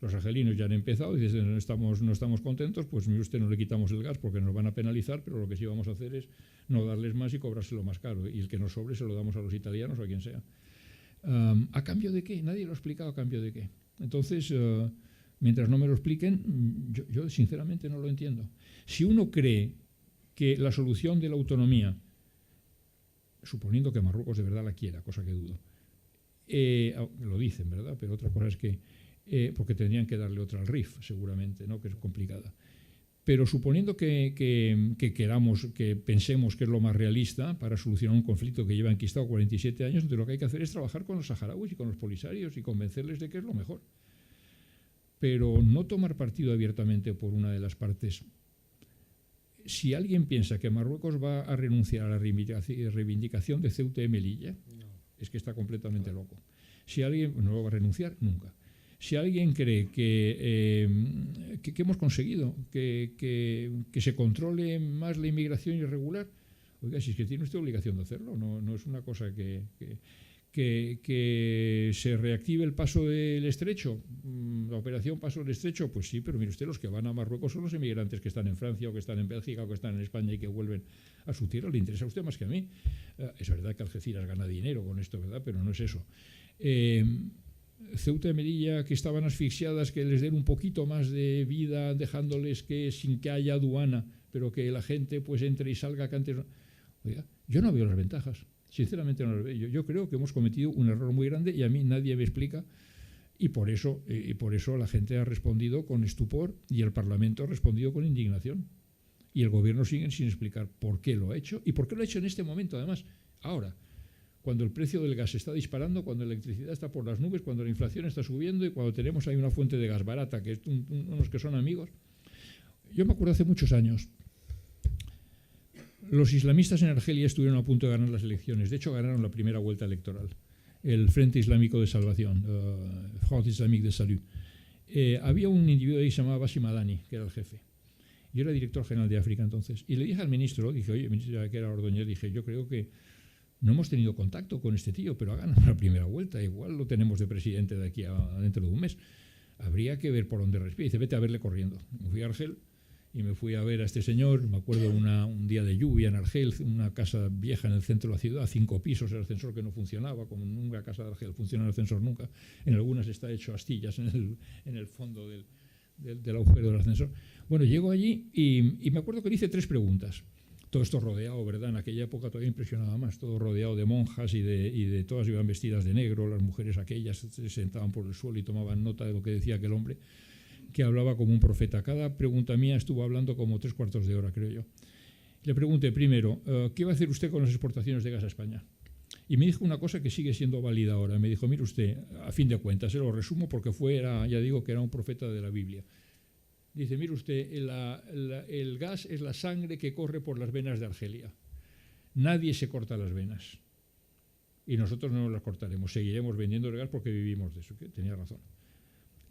Los argelinos ya han empezado y dicen no estamos contentos, pues mire usted, no le quitamos el gas porque nos van a penalizar, pero lo que sí vamos a hacer es no darles más y cobrárselo más caro. Y el que nos sobre se lo damos a los italianos o a quien sea. ¿A cambio de qué? Nadie lo ha explicado a cambio de qué. Entonces, mientras no me lo expliquen, yo sinceramente no lo entiendo. Si uno cree que la solución de la autonomía, suponiendo que Marruecos de verdad la quiera, cosa que dudo, lo dicen, ¿verdad? Pero otra cosa es que porque tendrían que darle otra al RIF, seguramente, ¿no? Que es complicada. Pero suponiendo que queramos, que pensemos que es lo más realista para solucionar un conflicto que lleva enquistado 47 años, entonces lo que hay que hacer es trabajar con los saharauis y con los polisarios y convencerles de que es lo mejor. Pero no tomar partido abiertamente por una de las partes. Si alguien piensa que Marruecos va a renunciar a la reivindicación de Ceuta y Melilla, es que está completamente loco. Si alguien no lo va a renunciar, nunca. Si alguien cree que hemos conseguido que se controle más la inmigración irregular, oiga, si es que tiene usted obligación de hacerlo, no es una cosa que se reactive el paso del estrecho, la operación paso del estrecho, pues sí, pero mire usted, los que van a Marruecos son los emigrantes que están en Francia o que están en Bélgica o que están en España y que vuelven a su tierra. Le interesa a usted más que a mí. Es verdad que Algeciras gana dinero con esto, ¿verdad? Pero no es eso. Ceuta y Melilla, que estaban asfixiadas, que les den un poquito más de vida, dejándoles que sin que haya aduana, pero que la gente pues entre y salga que antes. Oiga, yo no veo las ventajas, sinceramente no las veo. Yo creo que hemos cometido un error muy grande y a mí nadie me explica, y por eso la gente ha respondido con estupor y el Parlamento ha respondido con indignación. Y el gobierno sigue sin explicar por qué lo ha hecho y por qué lo ha hecho en este momento, además, ahora. Cuando el precio del gas está disparando, cuando la electricidad está por las nubes, cuando la inflación está subiendo y cuando tenemos ahí una fuente de gas barata, que es unos que son amigos. Yo me acuerdo hace muchos años, los islamistas en Argelia estuvieron a punto de ganar las elecciones. De hecho, ganaron la primera vuelta electoral. El Frente Islámico de Salvación, Front Islamique de Salut. Había un individuo ahí que se llamaba Basim Madani, que era el jefe. Yo era director general de África entonces. Y le dije al ministro, dije, oye, ministro, que era Ordóñez, dije, yo creo que no hemos tenido contacto con este tío, pero ha ganado la primera vuelta. Igual lo tenemos de presidente de aquí a dentro de un mes. Habría que ver por dónde respira. Dice, vete a verle corriendo. Me fui a Argel y me fui a ver a este señor. Me acuerdo un día de lluvia en Argel, una casa vieja en el centro de la ciudad, 5 pisos, el ascensor que no funcionaba, como nunca casa de Argel funciona el ascensor nunca. En algunas está hecho astillas en el fondo del agujero del ascensor. Bueno, llego allí y me acuerdo que le hice 3 preguntas. Todo esto rodeado, ¿verdad? En aquella época todavía impresionaba más, todo rodeado de monjas y de todas iban vestidas de negro, las mujeres aquellas se sentaban por el suelo y tomaban nota de lo que decía aquel hombre, que hablaba como un profeta. Cada pregunta mía estuvo hablando como 3/4 de hora, creo yo. Le pregunté primero, ¿qué va a hacer usted con las exportaciones de gas a España? Y me dijo una cosa que sigue siendo válida ahora. Me dijo, mire usted, a fin de cuentas, se lo resumo porque ya digo que era un profeta de la Biblia. Dice, mire usted, el gas es la sangre que corre por las venas de Argelia. Nadie se corta las venas. Y nosotros no nos las cortaremos. Seguiremos vendiendo el gas porque vivimos de eso. Tenía razón.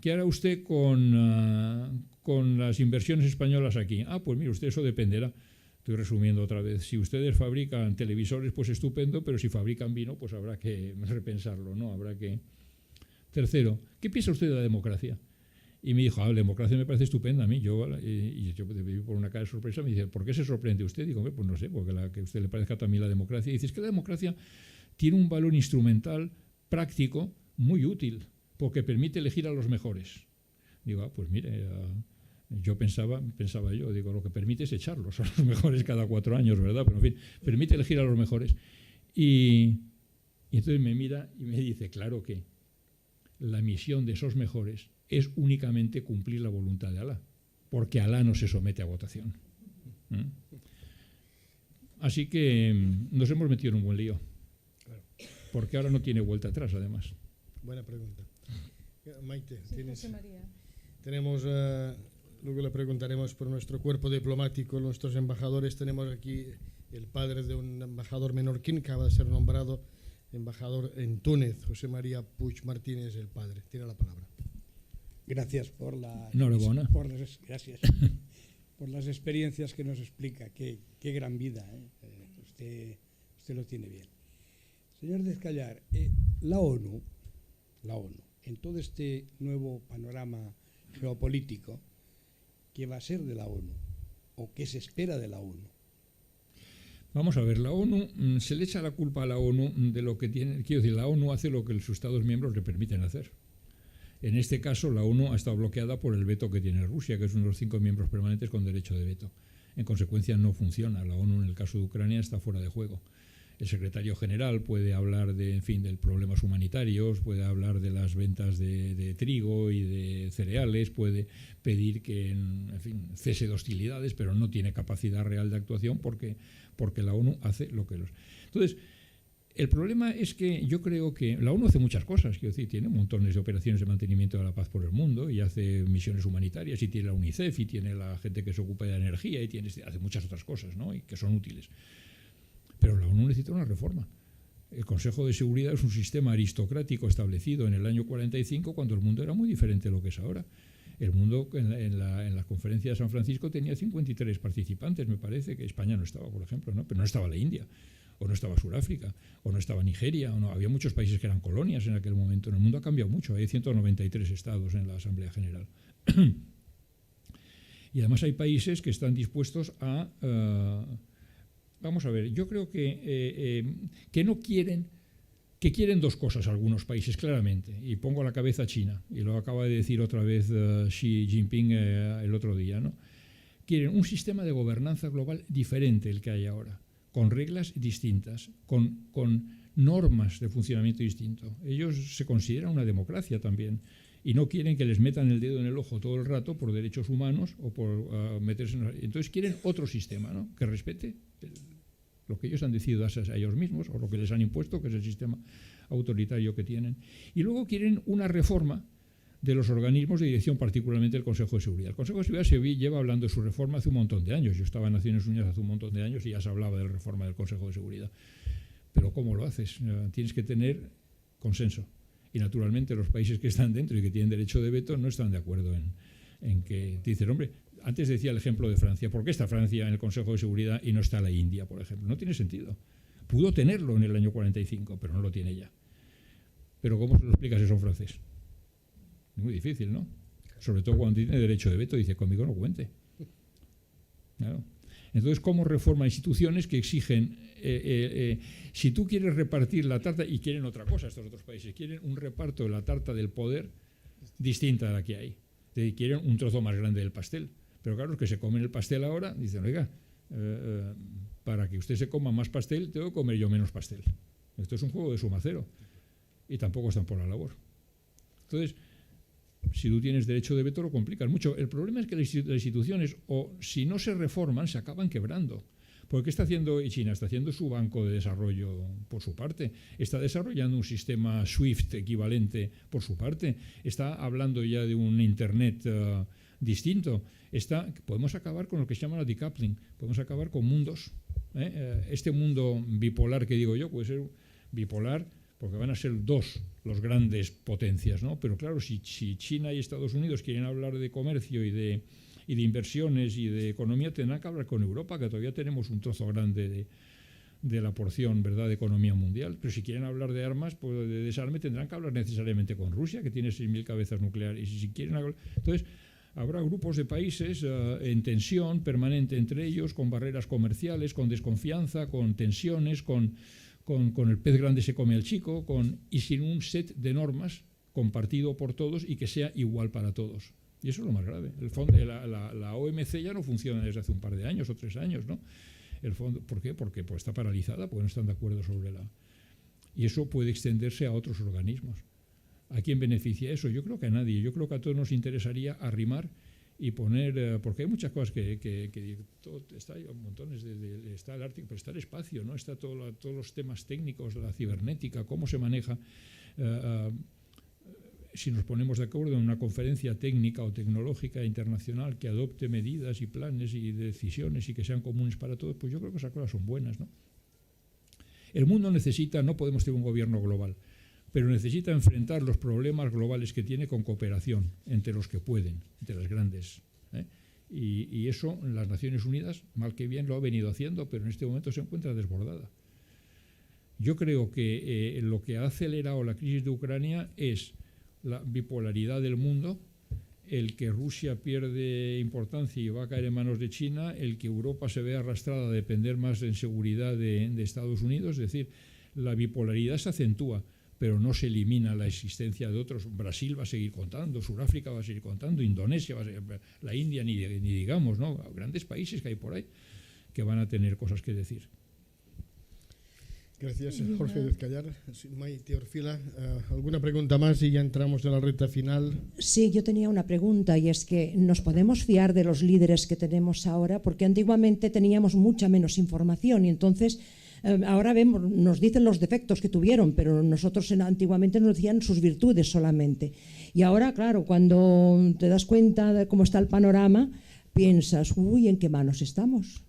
¿Qué hará usted con las inversiones españolas aquí? Pues mire usted, eso dependerá. estoy resumiendo otra vez, si ustedes fabrican televisores, pues estupendo, pero si fabrican vino, pues habrá que repensarlo, ¿no? Habrá que... Tercero, ¿qué piensa usted de la democracia? Y me dijo, la democracia me parece estupenda a mí. Yo viví por una cara de sorpresa, me dice, ¿por qué se sorprende usted? Digo, pues no sé, porque que a usted le parezca también la democracia. Y dice, es que la democracia tiene un valor instrumental, práctico, muy útil, porque permite elegir a los mejores. Digo, pues mire, yo pensaba yo, digo, lo que permite es echarlos a los mejores cada 4 años, ¿verdad? Pero en fin, permite elegir a los mejores. Y entonces me mira y me dice, claro que la misión de esos mejores es únicamente cumplir la voluntad de Alá, porque Alá no se somete a votación. Así que nos hemos metido en un buen lío, porque ahora no tiene vuelta atrás, además. Buena pregunta. Maite, Sí, José María. tenemos, luego le preguntaremos por nuestro cuerpo diplomático, nuestros embajadores. Tenemos aquí el padre de un embajador menorquín que acaba de ser nombrado embajador en Túnez, José María Puig Martínez, el padre. Tiene la palabra. Gracias por Enhorabuena. Gracias por las experiencias que nos explica. Qué gran vida, ¿eh? Usted lo tiene bien. Señor Descallar, la ONU, en todo este nuevo panorama geopolítico, ¿qué va a ser de la ONU? ¿O qué se espera de la ONU? Vamos a ver, la ONU, se le echa la culpa a la ONU de lo que tiene. Quiero decir, la ONU hace lo que sus Estados miembros le permiten hacer. En este caso, la ONU ha estado bloqueada por el veto que tiene Rusia, que es uno de los 5 miembros permanentes con derecho de veto. En consecuencia, no funciona. La ONU, en el caso de Ucrania, está fuera de juego. El secretario general puede hablar de problemas humanitarios, puede hablar de las ventas de trigo y de cereales, puede pedir que cese de hostilidades, pero no tiene capacidad real de actuación porque la ONU hace lo que los... Entonces, el problema es que yo creo que la ONU hace muchas cosas, quiero decir, tiene montones de operaciones de mantenimiento de la paz por el mundo y hace misiones humanitarias y tiene la UNICEF y tiene la gente que se ocupa de la energía y hace muchas otras cosas, ¿no? Y que son útiles. Pero la ONU necesita una reforma. El Consejo de Seguridad es un sistema aristocrático establecido en el año 45 cuando el mundo era muy diferente de lo que es ahora. El mundo en la conferencia de San Francisco tenía 53 participantes, me parece, que España no estaba, por ejemplo, ¿no? Pero no estaba la India, o no estaba Sudáfrica, o no estaba Nigeria, o no. Había muchos países que eran colonias en aquel momento. En el mundo ha cambiado mucho, hay 193 estados en la Asamblea General. Y además hay países que están dispuestos a... vamos a ver, yo creo que no quieren... que quieren dos cosas algunos países, claramente, y pongo a la cabeza a China, y lo acaba de decir otra vez Xi Jinping el otro día, ¿no? Quieren un sistema de gobernanza global diferente el que hay ahora, con reglas distintas, con normas de funcionamiento distinto. Ellos se consideran una democracia también, y no quieren que les metan el dedo en el ojo todo el rato por derechos humanos o por meterse en... Entonces quieren otro sistema, ¿no? Que respete lo que ellos han decidido darse a ellos mismos o lo que les han impuesto, que es el sistema autoritario que tienen. Y luego quieren una reforma de los organismos de dirección, particularmente el Consejo de Seguridad. El Consejo de Seguridad lleva hablando de su reforma hace un montón de años. Yo estaba en Naciones Unidas hace un montón de años y ya se hablaba de la reforma del Consejo de Seguridad. Pero ¿cómo lo haces? Tienes que tener consenso. Y naturalmente los países que están dentro y que tienen derecho de veto no están de acuerdo en que te dicen, hombre, antes decía el ejemplo de Francia. ¿Por qué está Francia en el Consejo de Seguridad y no está la India, por ejemplo? No tiene sentido. Pudo tenerlo en el año 45, pero no lo tiene ya. Pero ¿cómo se lo explicas eso a un francés? Muy difícil, ¿no? Sobre todo cuando tiene derecho de veto, dice, conmigo no cuente. Claro. Entonces, ¿cómo reforma instituciones que exigen, si tú quieres repartir la tarta, y quieren otra cosa estos otros países, quieren un reparto de la tarta del poder distinta a la que hay. Quieren un trozo más grande del pastel. Pero claro, los que se comen el pastel ahora dicen, oiga, para que usted se coma más pastel, tengo que comer yo menos pastel. Esto es un juego de suma cero. Y tampoco están por la labor. Entonces, si tú tienes derecho de veto, lo complicas mucho. El problema es que las instituciones, o si no se reforman, se acaban quebrando. Porque ¿qué está haciendo China? Está haciendo su banco de desarrollo por su parte. Está desarrollando un sistema SWIFT equivalente por su parte. Está hablando ya de un Internet distinto. Podemos acabar con lo que se llama la decoupling. Podemos acabar con mundos. Este mundo bipolar que digo yo puede ser bipolar porque van a ser dos los grandes potencias, ¿no? Pero claro, si China y Estados Unidos quieren hablar de comercio y y de inversiones y de economía, tendrán que hablar con Europa, que todavía tenemos un trozo grande de la porción, ¿verdad?, de economía mundial. Pero si quieren hablar de armas, pues de desarme, tendrán que hablar necesariamente con Rusia, que tiene 6.000 cabezas nucleares. Y si quieren hablar, entonces habrá grupos de países en tensión permanente entre ellos, con barreras comerciales, con desconfianza, con tensiones, con el pez grande se come al chico, y sin un set de normas compartido por todos y que sea igual para todos. Y eso es lo más grave. El fondo, la OMC ya no funciona desde hace un par de años o 3 años, ¿no? El fondo, ¿por qué? Porque pues, está paralizada, porque no están de acuerdo sobre y eso puede extenderse a otros organismos. ¿A quién beneficia eso? Yo creo que a nadie. Yo creo que a todos nos interesaría arrimar y poner, porque hay muchas cosas que todo, está hay montones está el Ártico, pero está el espacio, ¿no? Está todos los temas técnicos, la cibernética, cómo se maneja. Si nos ponemos de acuerdo en una conferencia técnica o tecnológica internacional que adopte medidas y planes y decisiones y que sean comunes para todos, pues yo creo que esas cosas son buenas, ¿no? El mundo necesita, no podemos tener un gobierno global, pero necesita enfrentar los problemas globales que tiene con cooperación entre los que pueden, entre las grandes, ¿eh? Y eso las Naciones Unidas, mal que bien, lo ha venido haciendo, pero en este momento se encuentra desbordada. Yo creo que lo que ha acelerado la crisis de Ucrania es la bipolaridad del mundo, el que Rusia pierde importancia y va a caer en manos de China, el que Europa se ve arrastrada a depender más en seguridad de Estados Unidos, es decir, la bipolaridad se acentúa, pero no se elimina la existencia de otros. Brasil va a seguir contando, Sudáfrica va a seguir contando, Indonesia va a seguir, la India ni digamos, ¿no? Grandes países que hay por ahí que van a tener cosas que decir. Gracias, Jorge Dezcayar. Maite Orfila, ¿alguna pregunta más y ya entramos en la recta final? Sí, yo tenía una pregunta y es que ¿nos podemos fiar de los líderes que tenemos ahora? Porque antiguamente teníamos mucha menos información y entonces ahora nos dicen los defectos que tuvieron, pero nosotros antiguamente nos decían sus virtudes solamente. Y ahora, claro, cuando te das cuenta de cómo está el panorama, piensas, uy, ¿en qué manos estamos?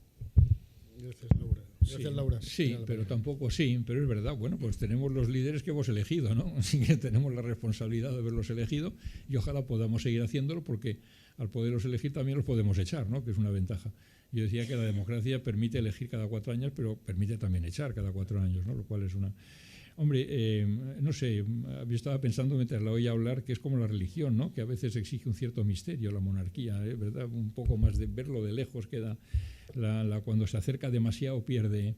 Gracias, Laura. Gracias, Laura. Sí, pero tampoco sí, pero es verdad. Bueno, pues tenemos los líderes que hemos elegido, ¿no? Así que tenemos la responsabilidad de haberlos elegido y ojalá podamos seguir haciéndolo porque al poderlos elegir también los podemos echar, ¿no? Que es una ventaja. Yo decía que la democracia permite elegir cada 4 años, pero permite también echar cada 4 años, ¿no? Lo cual es una... Hombre, no sé, yo estaba pensando mientras la oía hablar que es como la religión, ¿no? Que a veces exige un cierto misterio, la monarquía, ¿verdad? Un poco más de verlo de lejos queda... cuando se acerca demasiado pierde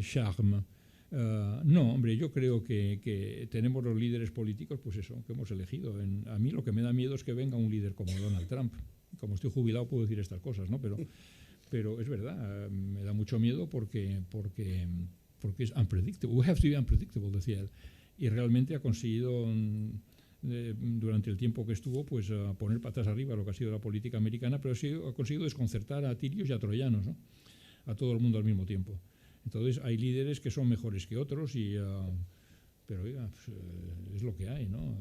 charme. No, hombre, yo creo que tenemos los líderes políticos, pues eso, que hemos elegido. A mí lo que me da miedo es que venga un líder como Donald Trump. Como estoy jubilado puedo decir estas cosas, ¿no? Pero es verdad, me da mucho miedo porque es unpredictable. We have to be unpredictable, decía él. Y realmente ha conseguido, durante el tiempo que estuvo, pues poner patas arriba lo que ha sido la política americana, pero ha conseguido desconcertar a tirios y a troyanos, ¿no? A todo el mundo al mismo tiempo. Entonces hay líderes que son mejores que otros, pero oiga, pues, es lo que hay, ¿no?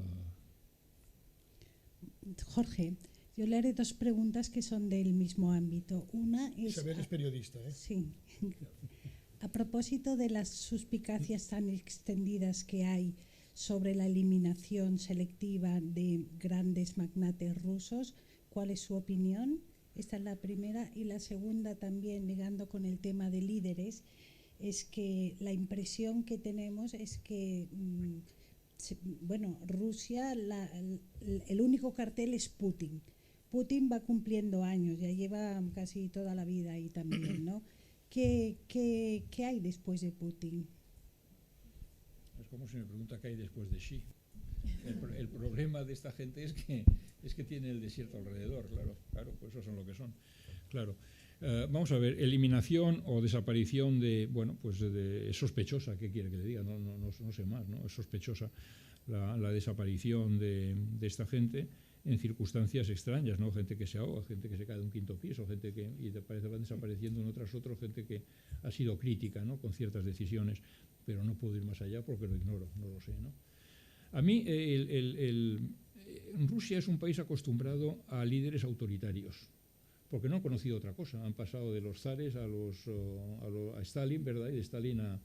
Jorge, yo le haré 2 preguntas que son del mismo ámbito. Una es... Isabel es periodista, ¿eh? Sí. A propósito de las suspicacias tan extendidas que hay sobre la eliminación selectiva de grandes magnates rusos, ¿cuál es su opinión? Esta es la primera. Y la segunda, también ligando con el tema de líderes, es que la impresión que tenemos es que, bueno, Rusia, el único cartel es Putin. Putin va cumpliendo años, ya lleva casi toda la vida ahí también, ¿no? ¿Qué hay después de Putin? Es como si me pregunta qué hay después de Xi. El problema de esta gente es que tiene el desierto alrededor, claro, pues eso son lo que son. Claro. Vamos a ver, eliminación o desaparición es sospechosa, ¿qué quiere que le diga? No sé más, ¿no? Es sospechosa la desaparición de esta gente en circunstancias extrañas, ¿no? Gente que se ahoga, gente que se cae de un 5.º piso, gente que parece van desapareciendo uno tras otro, gente que ha sido crítica, ¿no? Con ciertas decisiones, pero no puedo ir más allá porque lo ignoro, no lo sé, ¿no? A mí Rusia es un país acostumbrado a líderes autoritarios, porque no han conocido otra cosa, han pasado de los zares a Stalin, ¿verdad? Y de Stalin a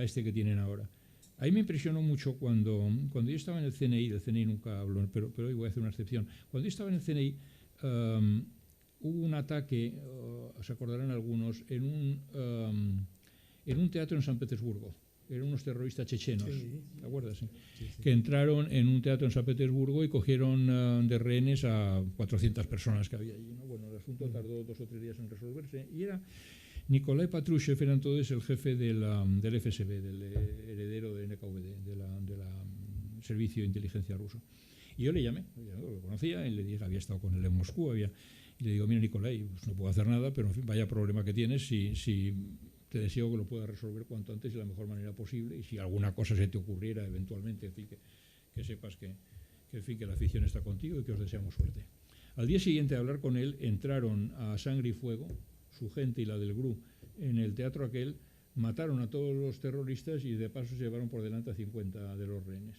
este que tienen ahora. A mí me impresionó mucho cuando yo estaba en el CNI, del CNI nunca hablo, pero hoy voy a hacer una excepción. Cuando yo estaba en el CNI, hubo un ataque, se acordarán algunos, en un teatro en San Petersburgo. Eran unos terroristas chechenos, ¿te acuerdas? Sí. Que entraron en un teatro en San Petersburgo y cogieron de rehenes a 400 personas que había allí, ¿no? Bueno, el asunto tardó 2 o 3 días en resolverse y era Nikolai Patrushev, era entonces el jefe del FSB, del heredero de NKVD, del servicio de inteligencia ruso. Y yo le llamé, lo conocía, y le dije, había estado con él en Moscú, y le digo, mira Nikolai, pues no puedo hacer nada, pero en fin, vaya problema que tienes, si te deseo que lo puedas resolver cuanto antes y de la mejor manera posible, y si alguna cosa se te ocurriera eventualmente, en fin, que sepas que la afición está contigo y que os deseamos suerte. Al día siguiente de hablar con él, entraron a sangre y fuego, su gente y la del GRU, en el teatro aquel, mataron a todos los terroristas y de paso se llevaron por delante a 50 de los rehenes.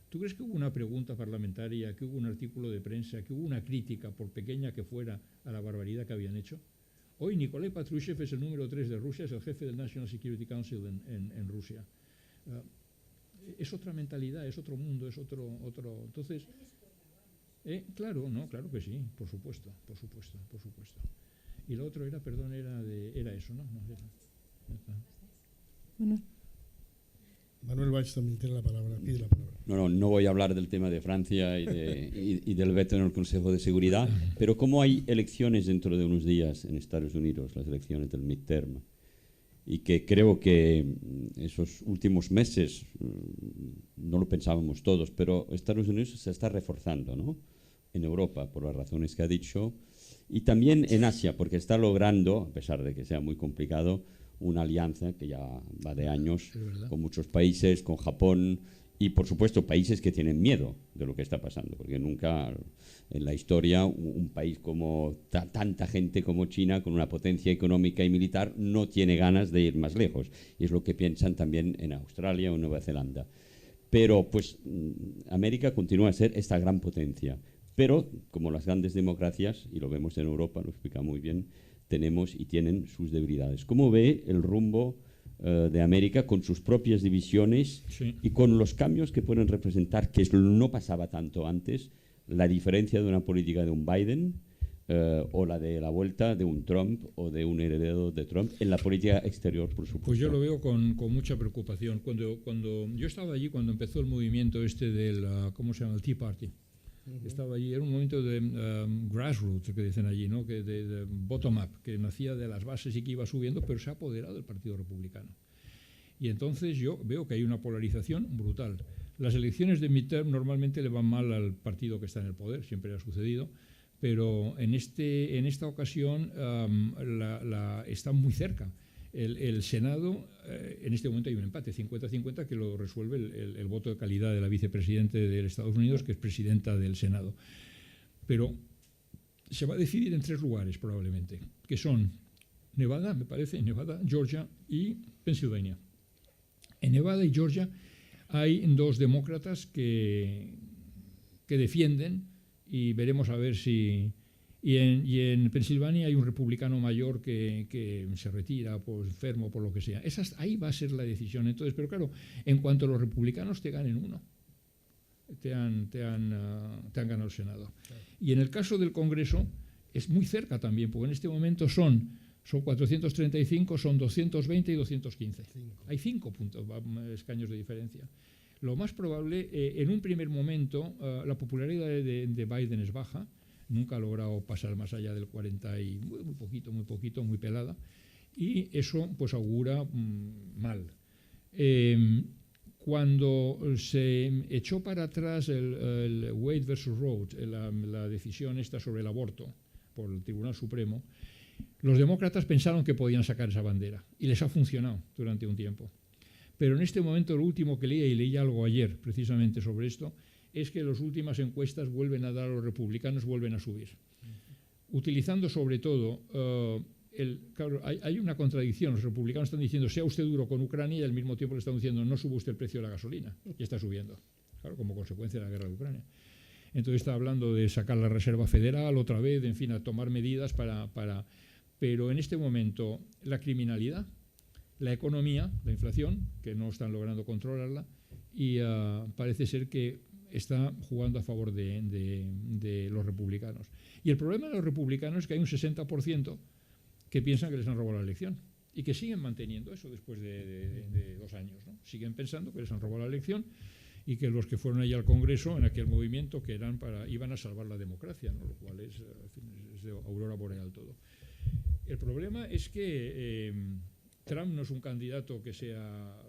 ¿Tú crees que hubo una pregunta parlamentaria, que hubo un artículo de prensa, que hubo una crítica, por pequeña que fuera, a la barbaridad que habían hecho? Hoy Nikolai Patrushev es el número 3 de Rusia, es el jefe del National Security Council en Rusia. Es otra mentalidad, es otro mundo, es otro. Entonces, claro, no, claro que sí, por supuesto. Y lo otro era, perdón, era eso, ¿no? Bueno. Manuel Valls también tiene la palabra, pide la palabra. No voy a hablar del tema de Francia y del veto en el Consejo de Seguridad, pero como hay elecciones dentro de unos días en Estados Unidos, las elecciones del midterm, y que creo que esos últimos meses, no lo pensábamos todos, pero Estados Unidos se está reforzando, ¿no? En Europa, por las razones que ha dicho, y también en Asia, porque está logrando, a pesar de que sea muy complicado, una alianza que ya va de años con muchos países, con Japón y, por supuesto, países que tienen miedo de lo que está pasando, porque nunca en la historia un país como tanta gente como China, con una potencia económica y militar, no tiene ganas de ir más lejos. Y es lo que piensan también en Australia o Nueva Zelanda. Pero, pues, América continúa a ser esta gran potencia. Pero, como las grandes democracias, y lo vemos en Europa, lo explica muy bien, tenemos y tienen sus debilidades. ¿Cómo ve el rumbo de América con sus propias divisiones y con los cambios que pueden representar, que no pasaba tanto antes, la diferencia de una política de un Biden o la de la vuelta de un Trump o de un heredero de Trump en la política exterior, por supuesto? Pues yo lo veo con mucha preocupación. Cuando yo estaba allí, cuando empezó el movimiento del, ¿cómo se llama?, el Tea Party, estaba allí, era un momento de grassroots, que dicen allí, ¿no? Que de bottom-up, que nacía de las bases y que iba subiendo, pero se ha apoderado del Partido Republicano. Y entonces yo veo que hay una polarización brutal. Las elecciones de midterm normalmente le van mal al partido que está en el poder, siempre ha sucedido, pero en esta ocasión está muy cerca. El Senado, en este momento hay un empate, 50-50, que lo resuelve el voto de calidad de la vicepresidenta de Estados Unidos, que es presidenta del Senado. Pero se va a decidir en 3 lugares, probablemente, que son Nevada, me parece, Nevada, Georgia y Pensilvania. En Nevada y Georgia hay 2 demócratas que defienden, y veremos a ver si... Y en Pensilvania hay un republicano mayor que se retira por enfermo, por lo que sea. Ahí va a ser la decisión. Entonces, pero claro, en cuanto los republicanos te ganen uno, te han ganado el Senado. Y en el caso del Congreso es muy cerca también, porque en este momento son 435, son 220 y 215. Hay 5 escaños de diferencia. Lo más probable, en un primer momento, la popularidad de Biden es baja. Nunca ha logrado pasar más allá del 40 y muy poquito, muy pelada, y eso pues augura mal. Cuando se echó para atrás el Wade versus Roe, la decisión esta sobre el aborto por el Tribunal Supremo, los demócratas pensaron que podían sacar esa bandera y les ha funcionado durante un tiempo. Pero en este momento lo último que leí algo ayer precisamente sobre esto, es que las últimas encuestas vuelven a dar a los republicanos, vuelven a subir. Utilizando sobre todo, claro, hay una contradicción. Los republicanos están diciendo, sea usted duro con Ucrania, y al mismo tiempo le están diciendo, no suba usted el precio de la gasolina, y está subiendo, claro, como consecuencia de la guerra de Ucrania. Entonces está hablando de sacar la Reserva Federal otra vez, en fin, a tomar medidas Pero en este momento la criminalidad, la economía, la inflación, que no están logrando controlarla, y parece ser que está jugando a favor de los republicanos. Y el problema de los republicanos es que hay un 60% que piensan que les han robado la elección y que siguen manteniendo eso después de 2 años, ¿no? Siguen pensando que les han robado la elección y que los que fueron allá al Congreso en aquel movimiento que iban a salvar la democracia, ¿no? Lo cual es de aurora boreal todo. El problema es que Trump no es un candidato que sea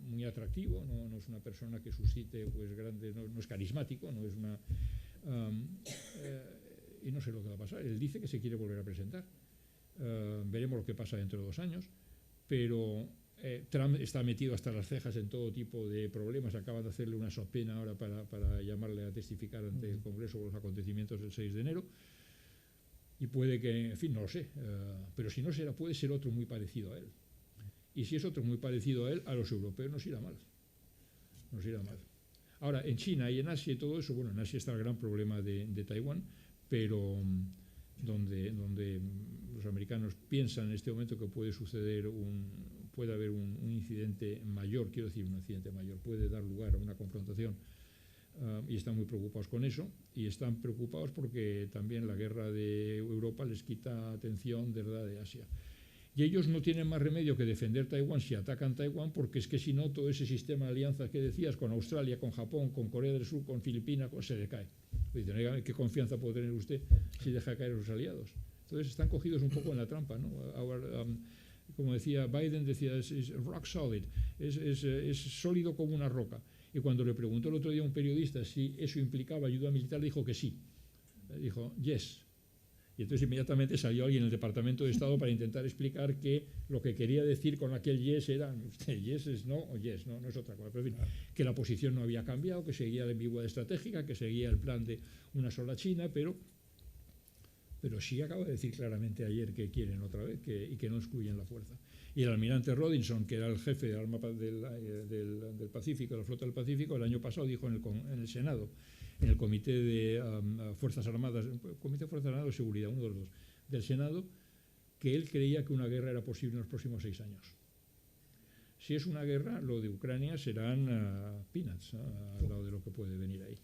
muy atractivo, no es una persona que suscite pues grande, no es carismático, no es una y no sé lo que va a pasar. Él dice que se quiere volver a presentar. Veremos lo que pasa dentro de 2 años, pero Trump está metido hasta las cejas en todo tipo de problemas. Acaba de hacerle una subpoena ahora para llamarle a testificar ante el Congreso por los acontecimientos del 6 de enero. Y puede que, en fin, no lo sé, pero si no será, puede ser otro muy parecido a él. Y si es otro muy parecido a él, a los europeos nos irá mal. Nos irá mal. Ahora, en China y en Asia y todo eso, bueno, en Asia está el gran problema de Taiwán, pero donde los americanos piensan en este momento que puede haber un incidente mayor, quiero decir, un incidente mayor, puede dar lugar a una confrontación. Y están muy preocupados con eso, y están preocupados porque también la guerra de Europa les quita atención de la de Asia. Y ellos no tienen más remedio que defender Taiwán si atacan Taiwán, porque es que si no, todo ese sistema de alianzas que decías con Australia, con Japón, con Corea del Sur, con Filipinas, se le cae. Dicen, ¿qué confianza puede tener usted si deja caer a sus aliados? Entonces están cogidos un poco en la trampa, ¿no? Como decía Biden, es rock solid, es sólido como una roca. Y cuando le preguntó el otro día a un periodista si eso implicaba ayuda militar, dijo que sí. Dijo, yes. Y entonces inmediatamente salió alguien en el Departamento de Estado para intentar explicar que lo que quería decir con aquel yes era, yes es no o yes, no es otra cosa. Pero en fin, que la posición no había cambiado, que seguía la ambigüedad estratégica, que seguía el plan de una sola China, pero sí acaba de decir claramente ayer que quieren otra vez y que no excluyen la fuerza. Y el almirante Robinson, que era el jefe del Pacífico, de la flota del Pacífico, el año pasado dijo en el Senado, en el Comité de Fuerzas Armadas, Comité de Fuerzas Armadas de Seguridad, uno de los dos, del Senado, que él creía que una guerra era posible en los próximos 6 años. Si es una guerra, lo de Ucrania serán peanuts al lado de lo que puede venir ahí.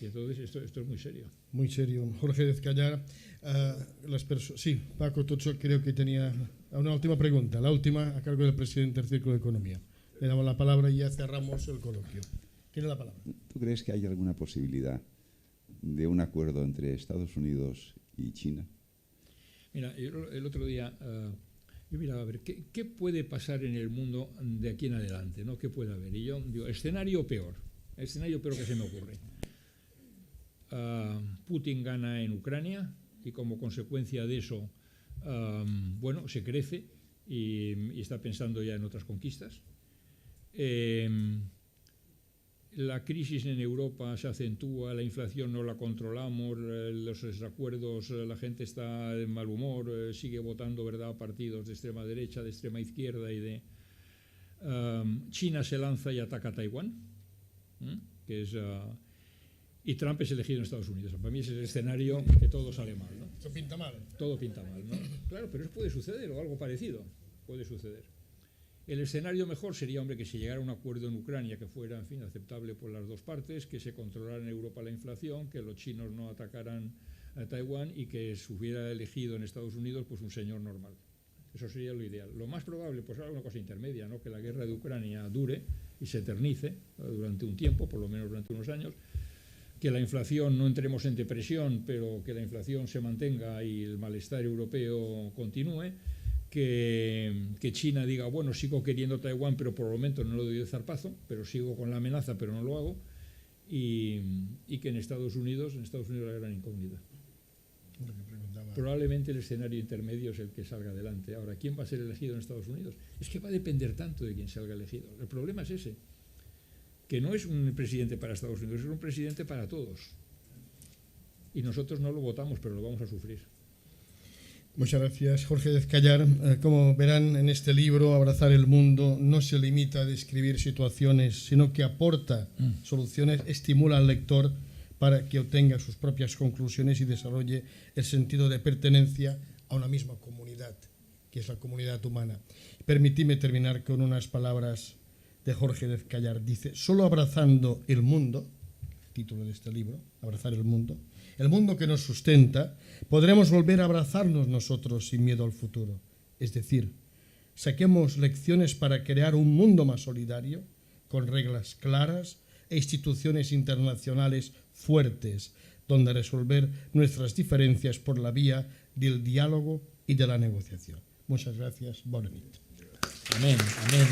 Y entonces esto es muy serio. Muy serio. Jorge Dezcayar, sí, Paco Tocho creo que tenía una última pregunta, la última a cargo del presidente del Círculo de Economía. Le damos la palabra y ya cerramos el coloquio. Tiene la palabra. ¿Tú crees que hay alguna posibilidad de un acuerdo entre Estados Unidos y China? Mira, el otro día yo miraba a ver qué puede pasar en el mundo de aquí en adelante, ¿no? ¿Qué puede haber? Y yo digo, escenario peor que se me ocurre. Putin gana en Ucrania y como consecuencia de eso, se crece y está pensando ya en otras conquistas. La crisis en Europa se acentúa, la inflación no la controlamos, los desacuerdos, la gente está de mal humor, sigue votando, ¿verdad?, partidos de extrema derecha, de extrema izquierda y China se lanza y ataca a Taiwán, y Trump es elegido en Estados Unidos. Para mí es el escenario que todo sale mal, ¿no? Eso pinta mal. Todo pinta mal, ¿no? Claro, pero eso puede suceder o algo parecido. Puede suceder. El escenario mejor sería, hombre, que se llegara a un acuerdo en Ucrania que fuera, en fin, aceptable por las dos partes, que se controlara en Europa la inflación, que los chinos no atacaran a Taiwán y que se hubiera elegido en Estados Unidos pues un señor normal. Eso sería lo ideal. Lo más probable, pues alguna cosa intermedia, ¿no? Que la guerra de Ucrania dure y se eternice durante un tiempo, por lo menos durante unos años, que la inflación, no entremos en depresión, pero que la inflación se mantenga y el malestar europeo continúe, que China diga, bueno, sigo queriendo Taiwán, pero por el momento no lo doy de zarpazo, pero sigo con la amenaza, pero no lo hago, y que en Estados Unidos la gran incógnita. Probablemente el escenario intermedio es el que salga adelante. Ahora, ¿quién va a ser elegido en Estados Unidos? Es que va a depender tanto de quién salga elegido. El problema es ese, que no es un presidente para Estados Unidos, es un presidente para todos. Y nosotros no lo votamos, pero lo vamos a sufrir. Muchas gracias, Jorge Dezcayar. Como verán en este libro, Abrazar el Mundo no se limita a describir situaciones, sino que aporta soluciones, estimula al lector para que obtenga sus propias conclusiones y desarrolle el sentido de pertenencia a una misma comunidad, que es la comunidad humana. Permitidme terminar con unas palabras de Jorge Dezcayar. Dice, solo abrazando el mundo título de este libro, Abrazar el mundo que nos sustenta, podremos volver a abrazarnos nosotros sin miedo al futuro. Es decir, saquemos lecciones para crear un mundo más solidario, con reglas claras e instituciones internacionales fuertes, donde resolver nuestras diferencias por la vía del diálogo y de la negociación. Muchas gracias. Bona nit. Amén. Amén.